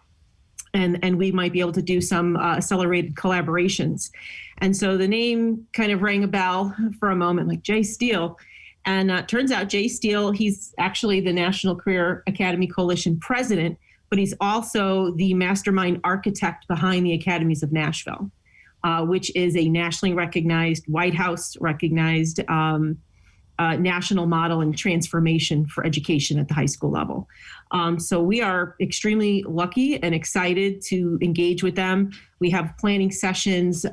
S9: And we might be able to do some accelerated collaborations. And so the name kind of rang a bell for a moment, like Jay Steele. And turns out Jay Steele, he's actually the National Career Academy Coalition president, but he's also the mastermind architect behind the Academies of Nashville, which is a nationally recognized, White House recognized national model and transformation for education at the high school level. So we are extremely lucky and excited to engage with them. We have planning sessions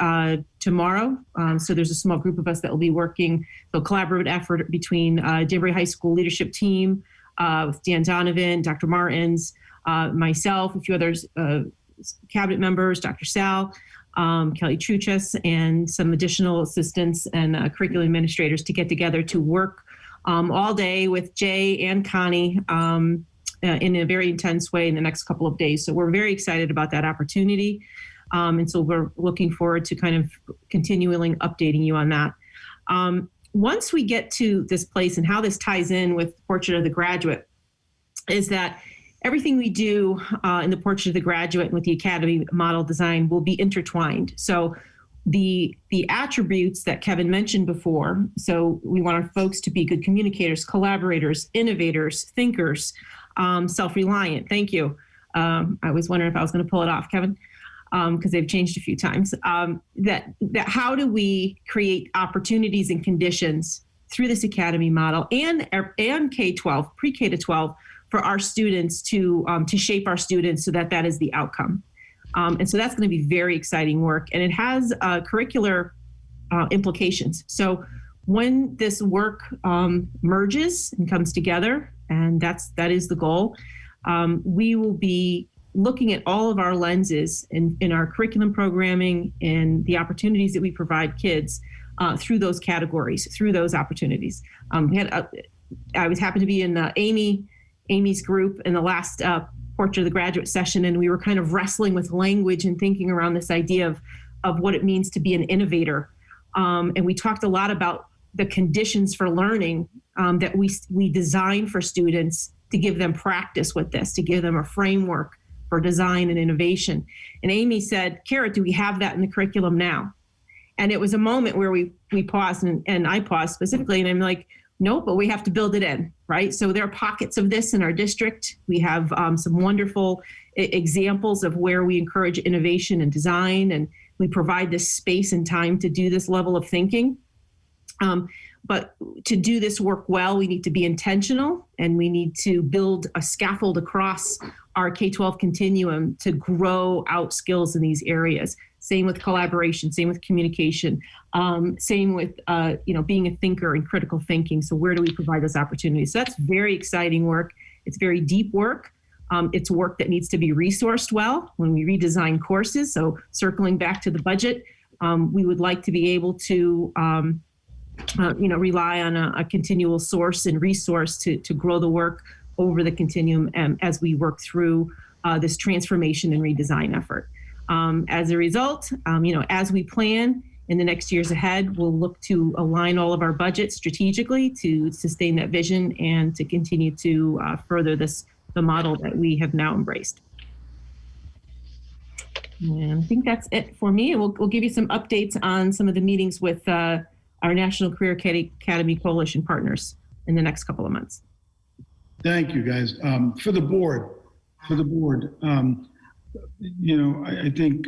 S9: tomorrow. So there's a small group of us that will be working, so collaborative effort between Danbury High School leadership team with Dan Donovan, Dr. Martins, myself, a few others, cabinet members, Dr. Sal, Kelly Truchas, and some additional assistants and curriculum administrators to get together to work all day with Jay and Connie in a very intense way in the next couple of days. So we're very excited about that opportunity. And so we're looking forward to kind of continually updating you on that. Once we get to this place, and how this ties in with Portrait of the Graduate, is that everything we do in the Portrait of the Graduate and with the Academy model design will be intertwined. So the attributes that Kevin mentioned before, so we want our folks to be good communicators, collaborators, innovators, thinkers, self-reliant. Thank you. I was wondering if I was going to pull it off, Kevin, because they've changed a few times. That how do we create opportunities and conditions through this Academy model and K-12, pre-K to 12, for our students to shape our students so that is the outcome. And so that's going to be very exciting work. And it has curricular implications. So when this work merges and comes together, and that is the goal, we will be looking at all of our lenses in our curriculum programming and the opportunities that we provide kids through those categories, through those opportunities. I was happy to be in Amy's group in the last Portrait of the Graduate session, and we were kind of wrestling with language and thinking around this idea of what it means to be an innovator. And we talked a lot about the conditions for learning that we design for students to give them practice with this, to give them a framework for design and innovation. And Amy said, Kara, do we have that in the curriculum now? And it was a moment where we paused, and I paused specifically, and I'm like, no, but we have to build it in, right? So there are pockets of this in our district. We have some wonderful examples of where we encourage innovation and design, and we provide this space and time to do this level of thinking. But to do this work well, we need to be intentional, and we need to build a scaffold across our K-12 continuum to grow out skills in these areas. Same with collaboration, same with communication, same with being a thinker and critical thinking. So where do we provide those opportunities? So that's very exciting work. It's very deep work. It's work that needs to be resourced well when we redesign courses. So circling back to the budget, we would like to be able to rely on a continual source and resource to grow the work over the continuum as we work through this transformation and redesign effort. As a result, as we plan in the next years ahead, we'll look to align all of our budgets strategically to sustain that vision and to continue to further the model that we have now embraced. And I think that's it for me. We'll give you some updates on some of the meetings with our National Career Academy Coalition partners in the next couple of months.
S10: Thank you, guys. For the board, I think,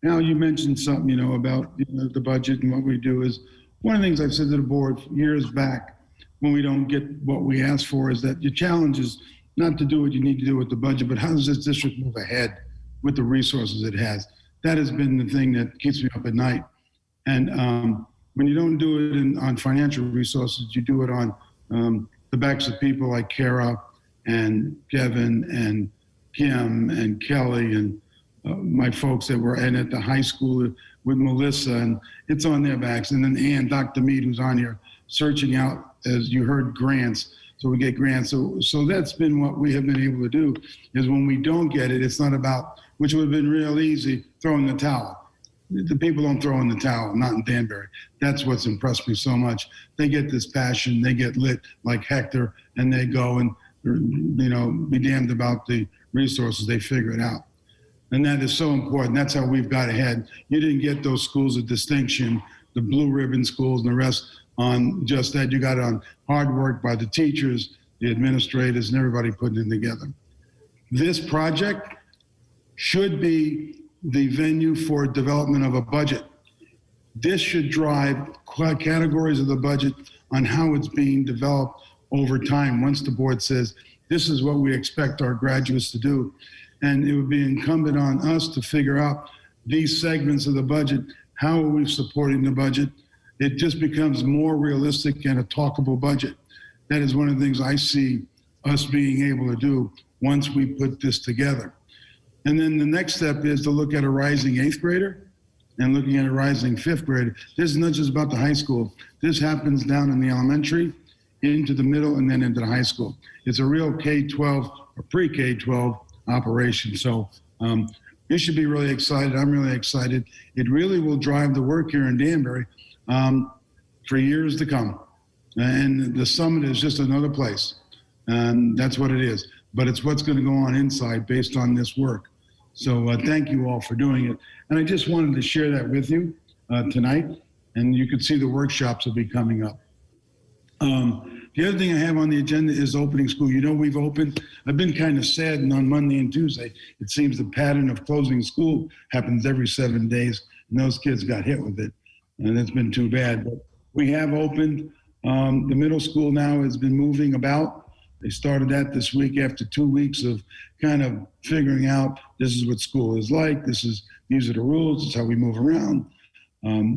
S10: Al, you mentioned something, about the budget and what we do is one of the things I've said to the board years back when we don't get what we ask for is that your challenge is not to do what you need to do with the budget, but how does this district move ahead with the resources it has? That has been the thing that keeps me up at night. And when you don't do it on financial resources, you do it on the backs of people like Kara and Kevin and Kim and Kelly and my folks that were in at the high school with Melissa, and it's on their backs. And then Ann, Dr. Mead, who's on here, searching out, as you heard, grants. So we get grants. So that's been what we have been able to do, is when we don't get it, it's not about, which would have been real easy, throwing the towel. The people don't throw in the towel, not in Danbury. That's what's impressed me so much. They get this passion, they get lit like Hector, and they go and, be damned about the resources, they figure it out. And that is so important. That's how we've got ahead. You didn't get those schools of distinction, the blue ribbon schools and the rest, on just that. You got it on hard work by the teachers, the administrators, and everybody putting it together. This project should be the venue for development of a budget. This should drive categories of the budget on how it's being developed over time. Once the board says, this is what we expect our graduates to do. And it would be incumbent on us to figure out these segments of the budget. How are we supporting the budget? It just becomes more realistic and a talkable budget. That is one of the things I see us being able to do once we put this together. And then the next step is to look at a rising 8th grader and looking at a rising 5th grader. This is not just about the high school. This happens down in the elementary, into the middle, and then into the high school. It's a real K-12 or pre-K-12 operation. So you should be really excited. I'm really excited. It really will drive the work here in Danbury for years to come. And the summit is just another place. That's what it is. But it's what's going to go on inside based on this work. So thank you all for doing it. And I just wanted to share that with you tonight. And you can see the workshops will be coming up. The other thing I have on the agenda is opening school. We've opened. I've been kind of saddened on Monday and Tuesday. It seems the pattern of closing school happens every 7 days, and those kids got hit with it, and it's been too bad. But we have opened. The middle school now has been moving about. They started that this week after 2 weeks of kind of figuring out this is what school is like. These are the rules. This is how we move around.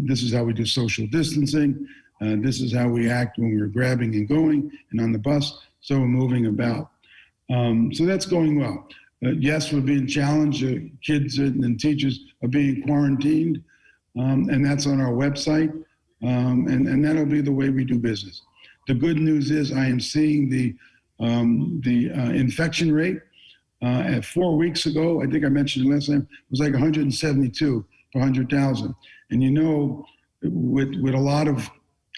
S10: This is how we do social distancing. This is how we act when we're grabbing and going and on the bus. So we're moving about. So that's going well. Yes, we're being challenged. Kids and teachers are being quarantined, and that's on our website. And that'll be the way we do business. The good news is I am seeing the infection rate at 4 weeks ago. I think I mentioned it last time. It was like 172 per 100,000. And with a lot of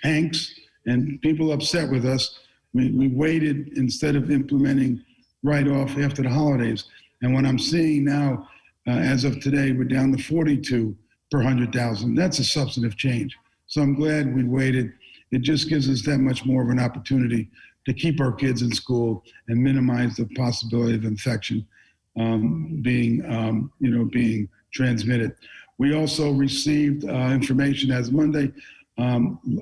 S10: angst and people upset with us, we waited instead of implementing right off after the holidays. And what I'm seeing now, as of today, we're down to 42 per 100,000. That's a substantive change. So I'm glad we waited. It just gives us that much more of an opportunity to keep our kids in school and minimize the possibility of infection being transmitted. We also received information as Monday,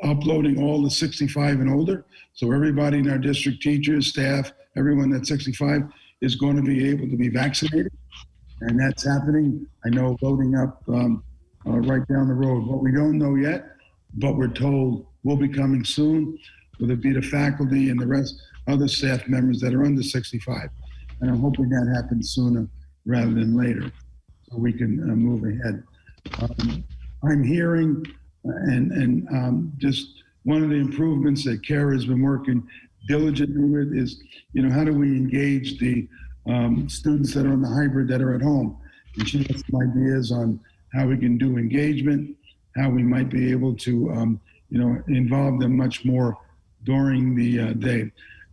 S10: uploading all the 65 and older. So everybody in our district, teachers, staff, everyone that's 65 is going to be able to be vaccinated. And that's happening. I know loading up right down the road. What we don't know yet, but we're told will be coming soon, will it be the faculty and the rest other staff members that are under 65. And I'm hoping that happens sooner rather than later so we can move ahead. I'm hearing and just one of the improvements that Kara has been working diligently with is, how do we engage the students that are on the hybrid that are at home? And she has some ideas on how we can do engagement, how we might be able to, involve them much more during the day.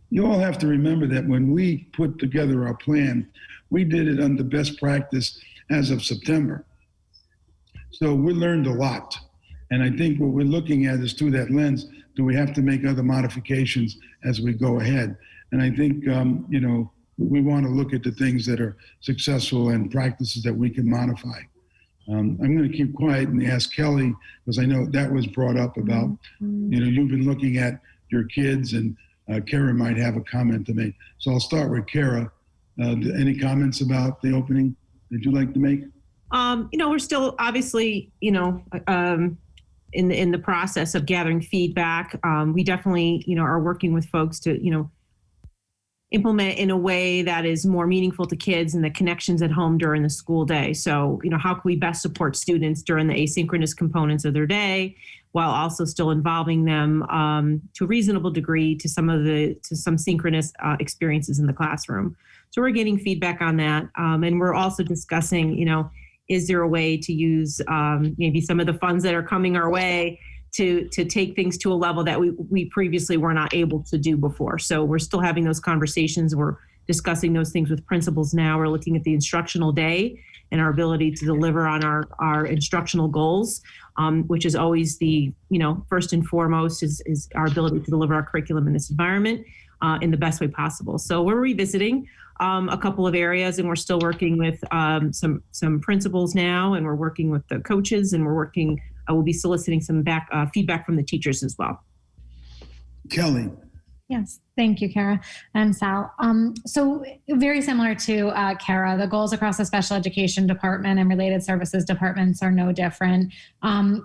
S10: You all have to remember that when we put together our plan, we did it under best practice as of September. So we learned a lot. And I think what we're looking at is through that lens, do we have to make other modifications as we go ahead? And I think, we want to look at the things that are successful and practices that we can modify. I'm going to keep quiet and ask Kelly, because I know that was brought up about, you've been looking at your kids, and Kara might have a comment to make. So I'll start with Kara. Any comments about the opening that you'd like to make?
S9: We're still obviously, in the process of gathering feedback. We definitely, are working with folks to, implement in a way that is more meaningful to kids and the connections at home during the school day. So, how can we best support students during the asynchronous components of their day, while also still involving them to a reasonable degree to some synchronous experiences in the classroom. So we're getting feedback on that. And we're also discussing, is there a way to use maybe some of the funds that are coming our way to take things to a level that we previously were not able to do before. So we're still having those conversations. We're discussing those things with principals now. We're looking at the instructional day and our ability to deliver on our instructional goals, which is always the, first and foremost is our ability to deliver our curriculum in this environment in the best way possible. So we're revisiting a couple of areas, and we're still working with some principals now, and we're working with the coaches, and we'll be soliciting some feedback from the teachers as well.
S10: Kelly.
S7: Yes, thank you, Kara and Sal. So very similar to Kara, the goals across the special education department and related services departments are no different.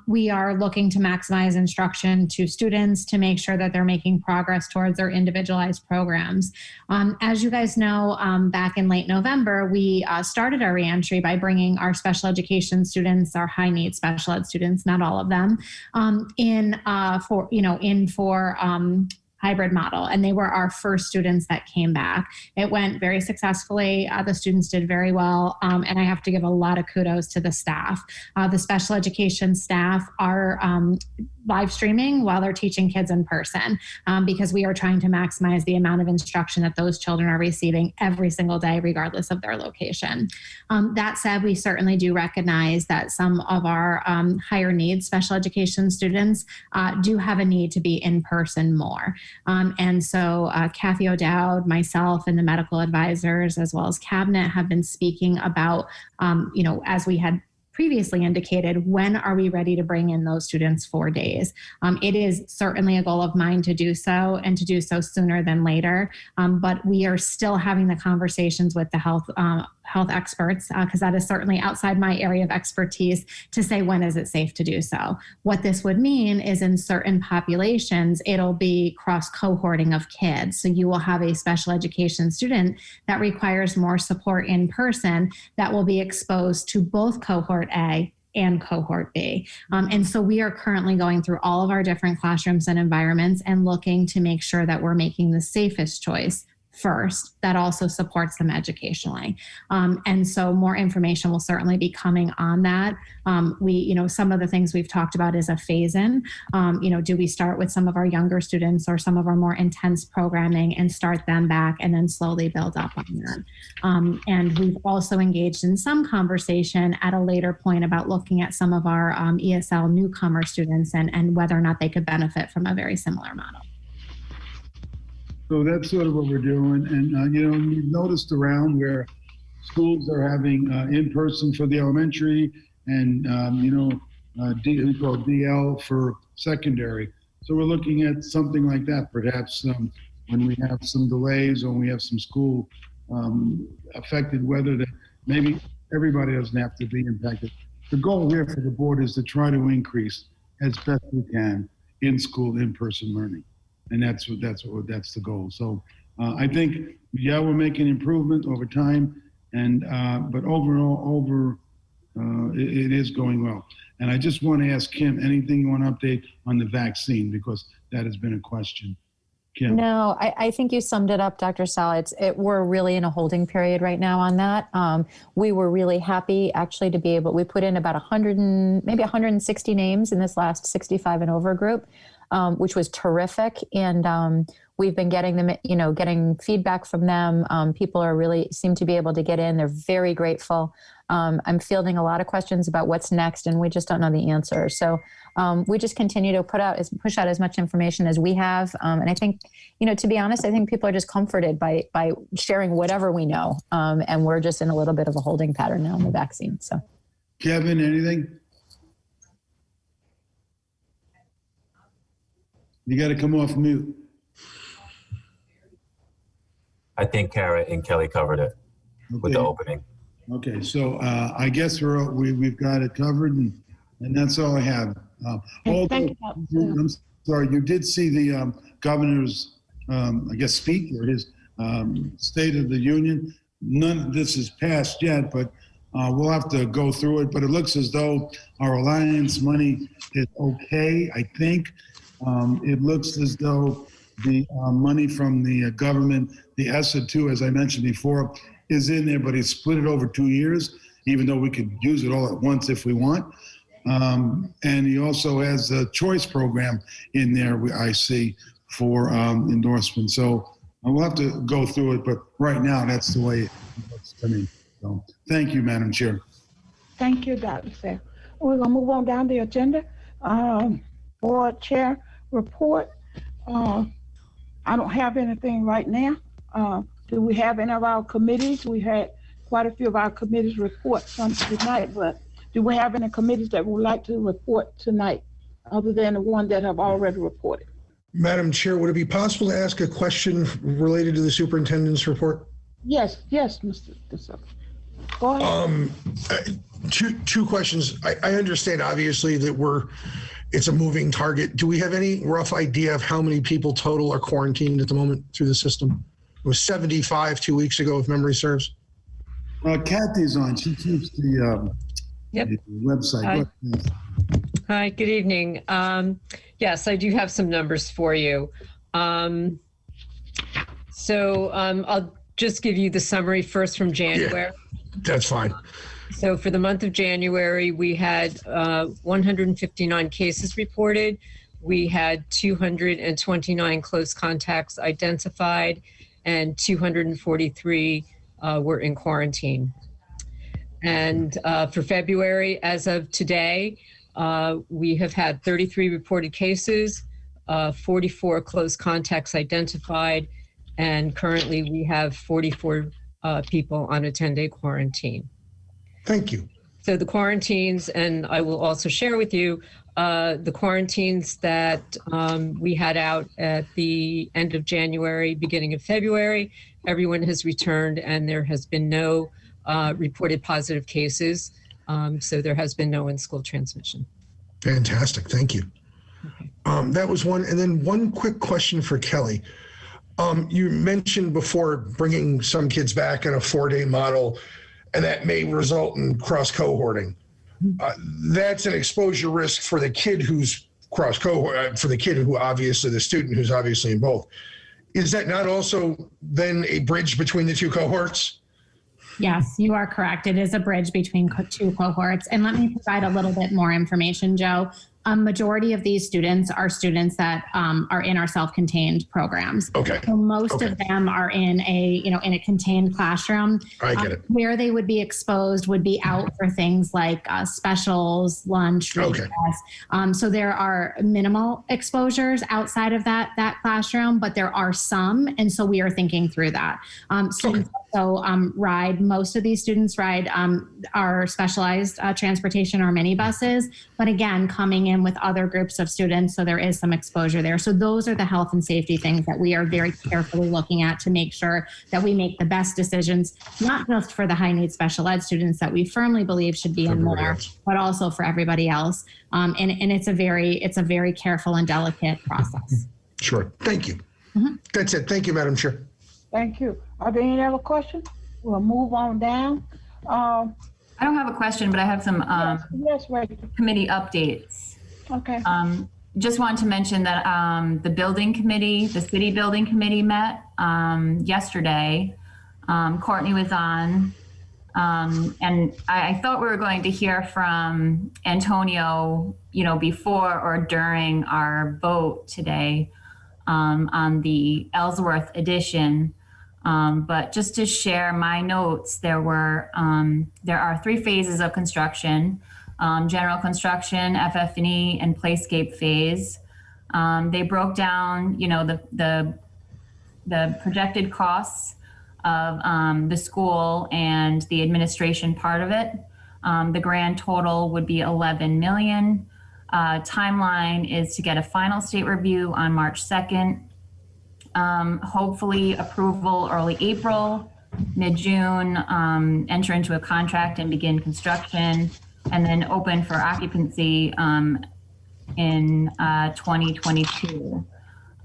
S7: We are looking to maximize instruction to students to make sure that they're making progress towards their individualized programs. As you guys know, back in late November, we started our reentry by bringing our special education students, our high needs special ed students, not all of them, in for hybrid model. And they were our first students that came back. It went very successfully. The students did very well. And I have to give a lot of kudos to the staff. The special education staff are live streaming while they're teaching kids in person because we are trying to maximize the amount of instruction that those children are receiving every single day, regardless of their location. That said, we certainly do recognize that some of our higher needs special education students do have a need to be in person more. And so Kathy O'Dowd, myself, and the medical advisors, as well as cabinet, have been speaking about, as we had previously indicated, when are we ready to bring in those students 4 days? It is certainly a goal of mine to do so, and to do so sooner than later. But we are still having the conversations with the health experts, because that is certainly outside my area of expertise, to say when is it safe to do so. What this would mean is in certain populations, it'll be cross-cohorting of kids. So you will have a special education student that requires more support in person that will be exposed to both cohort A and cohort B. And so we are currently going through all of our different classrooms and environments and looking to make sure that we're making the safest choice first that also supports them educationally. And so more information will certainly be coming on that. Some of the things we've talked about is a phase-in. Do we start with some of our younger students or some of our more intense programming and start them back and then slowly build up on that? And we've also engaged in some conversation at a later point about looking at some of our ESL newcomer students and whether or not they could benefit from a very similar model.
S10: So that's sort of what we're doing. And, you've noticed around where schools are having in-person for the elementary and, we call DL for secondary. So we're looking at something like that, perhaps when we have some delays or we have some school affected weather, that maybe everybody doesn't have to be impacted. The goal here for the board is to try to increase as best we can in-school, in-person learning. And that's the goal. So I think, we're making improvement over time, but overall, it is going well. And I just want to ask Kim, anything you want to update on the vaccine, because that has been a question. Kim.
S22: No, I think you summed it up, Dr. Sal. We're really in a holding period right now on that. We were really happy actually to be able, we put in about 160 names in this last 65 and over group. Which was terrific. And we've been getting them, getting feedback from them. People seem to be able to get in. They're very grateful. I'm fielding a lot of questions about what's next, and we just don't know the answer. So we just continue to push out as much information as we have. And I think, to be honest, I think people are just comforted by sharing whatever we know. And we're just in a little bit of a holding pattern now on the vaccine. So,
S10: Kevin, anything? You got to come off mute.
S21: I think Kara and Kelly covered it with the opening.
S10: Okay, so I guess we've got it covered, and And that's all I have.
S1: Thank you, Dr. Sal.
S10: I'm sorry, you did see the governor's, I guess, speech or his State of the Union. None of this is passed yet, but we'll have to go through it. But it looks as though our alliance money is okay, I think. It looks as though the money from the government, the ESSA 2, as I mentioned before, is in there, but it's split it over 2 years, even though we could use it all at once if we want. And he also has a choice program in there, I see, for endorsement. So we'll have to go through it, but right now that's the way it looks to me. So thank you, Madam Chair.
S1: Thank you, Dr. Sal. We're gonna move on down the agenda. Board Chair report. I don't have anything right now. Do we have any of our committees? We had quite a few of our committees report some tonight, but do we have any committees that would like to report tonight, other than the one that have already reported?
S14: Madam Chair, would it be possible to ask a question related to the superintendent's report?
S1: Yes, Mr. DeSoto. Go ahead.
S14: Two questions. I understand, obviously, that it's a moving target. Do we have any rough idea of how many people total are quarantined at the moment through the system? It was 75 2 weeks ago, if memory serves.
S10: Kathy's on. She keeps the website.
S2: Hi, good evening. Yes, I do have some numbers for you. I'll just give you the summary first from January.
S14: Yeah, that's fine.
S2: So for the month of January, we had 159 cases reported. We had 229 close contacts identified, and 243 were in quarantine. And for February, as of today, we have had 33 reported cases, 44 close contacts identified, and currently we have 44 people on a 10-day quarantine.
S14: Thank you.
S2: So the quarantines, and I will also share with you, the quarantines that we had out at the end of January, beginning of February, everyone has returned and there has been no reported positive cases. So there has been no in-school transmission.
S14: Fantastic, thank you. Okay. That was one, and then one quick question for Kelly. You mentioned before bringing some kids back in a 4-day model, and that may result in cross-cohorting. That's an exposure risk for the kid who's cross-cohort, for the kid who obviously, the student who's obviously in both. Is that not also then a bridge between the two cohorts?
S7: Yes, you are correct. It is a bridge between two cohorts. And let me provide a little bit more information, Joe. A majority of these students are students that are in our self-contained programs.
S14: Okay.
S7: So most of them are in a contained classroom.
S14: I get it.
S7: Where they would be exposed would be out for things like specials, lunch, recess. So there are minimal exposures outside of that classroom, but there are some, and so we are thinking through that. Students also ride. Most of these students ride our specialized transportation or minibuses, but again, coming in with other groups of students, so there is some exposure there. So those are the health and safety things that we are very carefully looking at to make sure that we make the best decisions, not just for the high needs special ed students that we firmly believe should be in more, but also for everybody else. And it's a very careful and delicate process.
S14: Sure, thank you. Mm-hmm. That's it, thank you, Madam Chair.
S1: Thank you. Are there any other questions? We'll move on down.
S11: I don't have a question, but I have some committee updates.
S1: Okay.
S11: Just want to mention that the city building committee met yesterday. Courtney was on, and I thought we were going to hear from Antonio, before or during our vote today on the Ellsworth addition. But just to share my notes, there are 3 phases of construction. General construction, FF&E, and playscape phase. They broke down, the projected costs of the school and the administration part of it. The grand total would be $11 million. Timeline is to get a final state review on March 2nd. Hopefully approval early April, mid-June, enter into a contract and begin construction. and then open for occupancy in 2022.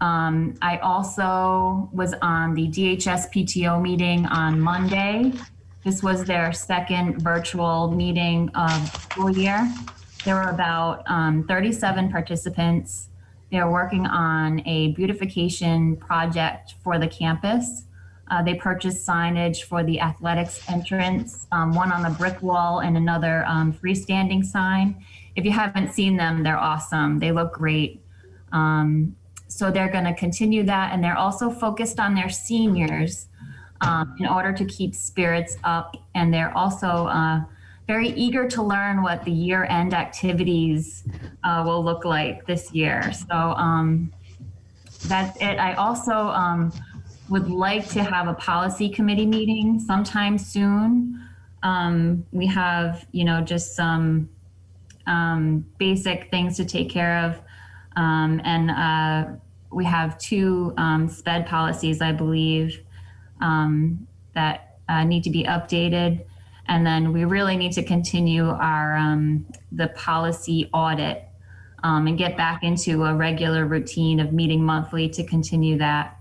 S11: I also was on the DHS PTO meeting on Monday. This was their second virtual meeting of the school year. There were about 37 participants. They're working on a beautification project for the campus. They purchased signage for the athletics entrance, one on the brick wall and another freestanding sign. If you haven't seen them, they're awesome. They look great. So they're going to continue that. And they're also focused on their seniors in order to keep spirits up. And they're also very eager to learn what the year-end activities will look like this year. So that's it. I also would like to have a policy committee meeting sometime soon. We have, just some basic things to take care of. And we have 2 SPED policies, I believe, that need to be updated. And then we really need to continue our the policy audit and get back into a regular routine of meeting monthly to continue that.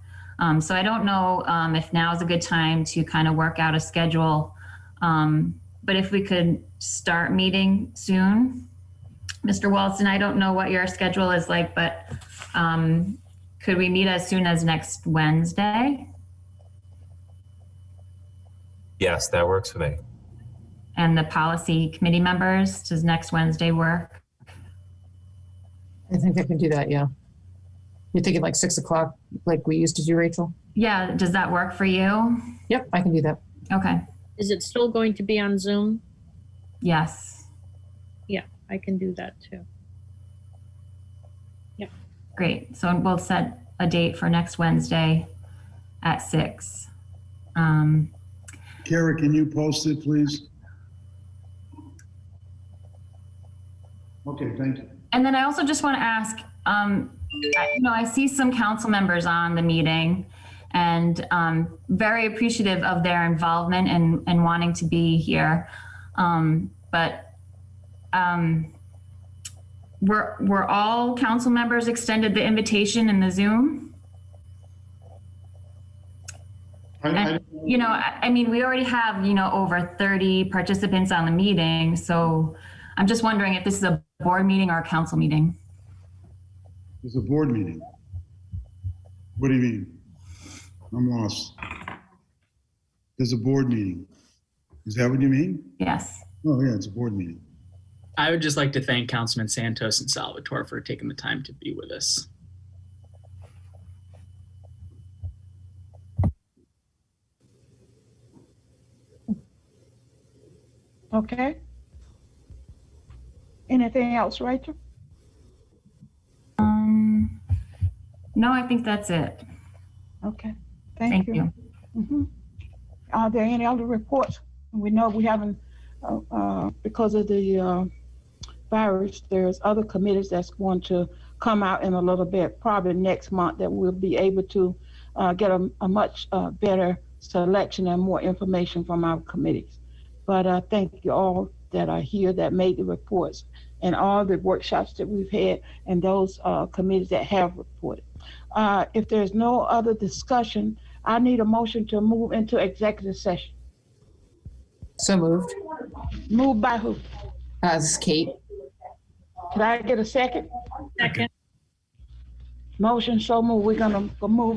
S11: So I don't know if now is a good time to kind of work out a schedule, but if we could start meeting soon. Mr. Walston, I don't know what your schedule is like, but could we meet as soon as next Wednesday?
S21: Yes, that works for me.
S11: And the policy committee members, does next Wednesday work?
S5: I think I can do that, yeah. You're thinking like 6 o'clock, like we used to do, Rachel?
S11: Yeah, does that work for you?
S5: Yep, I can do that.
S11: Okay.
S16: Is it still going to be on Zoom?
S11: Yes.
S16: Yeah, I can do that too. Yeah.
S11: Great. So we'll set a date for next Wednesday at 6.
S10: Kara, can you post it, please? Okay, thank you.
S11: And then I also just want to ask, I see some council members on the meeting and very appreciative of their involvement and wanting to be here. But were all council members extended the invitation in the Zoom? And, we already have, over 30 participants on the meeting. So I'm just wondering if this is a board meeting or a council meeting.
S10: It's a board meeting. What do you mean? I'm lost. There's a board meeting. Is that what you mean?
S11: Yes.
S10: Oh, yeah, it's a board meeting.
S3: I would just like to thank Councilman Santos and Salvatore for taking the time to be with us.
S1: Okay. Anything else, Rachel?
S11: No, I think that's it.
S1: Okay. Thank you. Mm-hmm. Are there any other reports? We know we haven't, because of the virus, there's other committees that's going to come out in a little bit, probably next month, that we'll be able to get a much better selection and more information from our committees. But thank you all that are here that made the reports and all the workshops that we've had and those committees that have reported. If there's no other discussion, I need a motion to move into executive session.
S5: So moved.
S1: Moved by who?
S5: This is Kate.
S1: Can I get a second?
S16: Second.
S1: Motion so moved. We're gonna move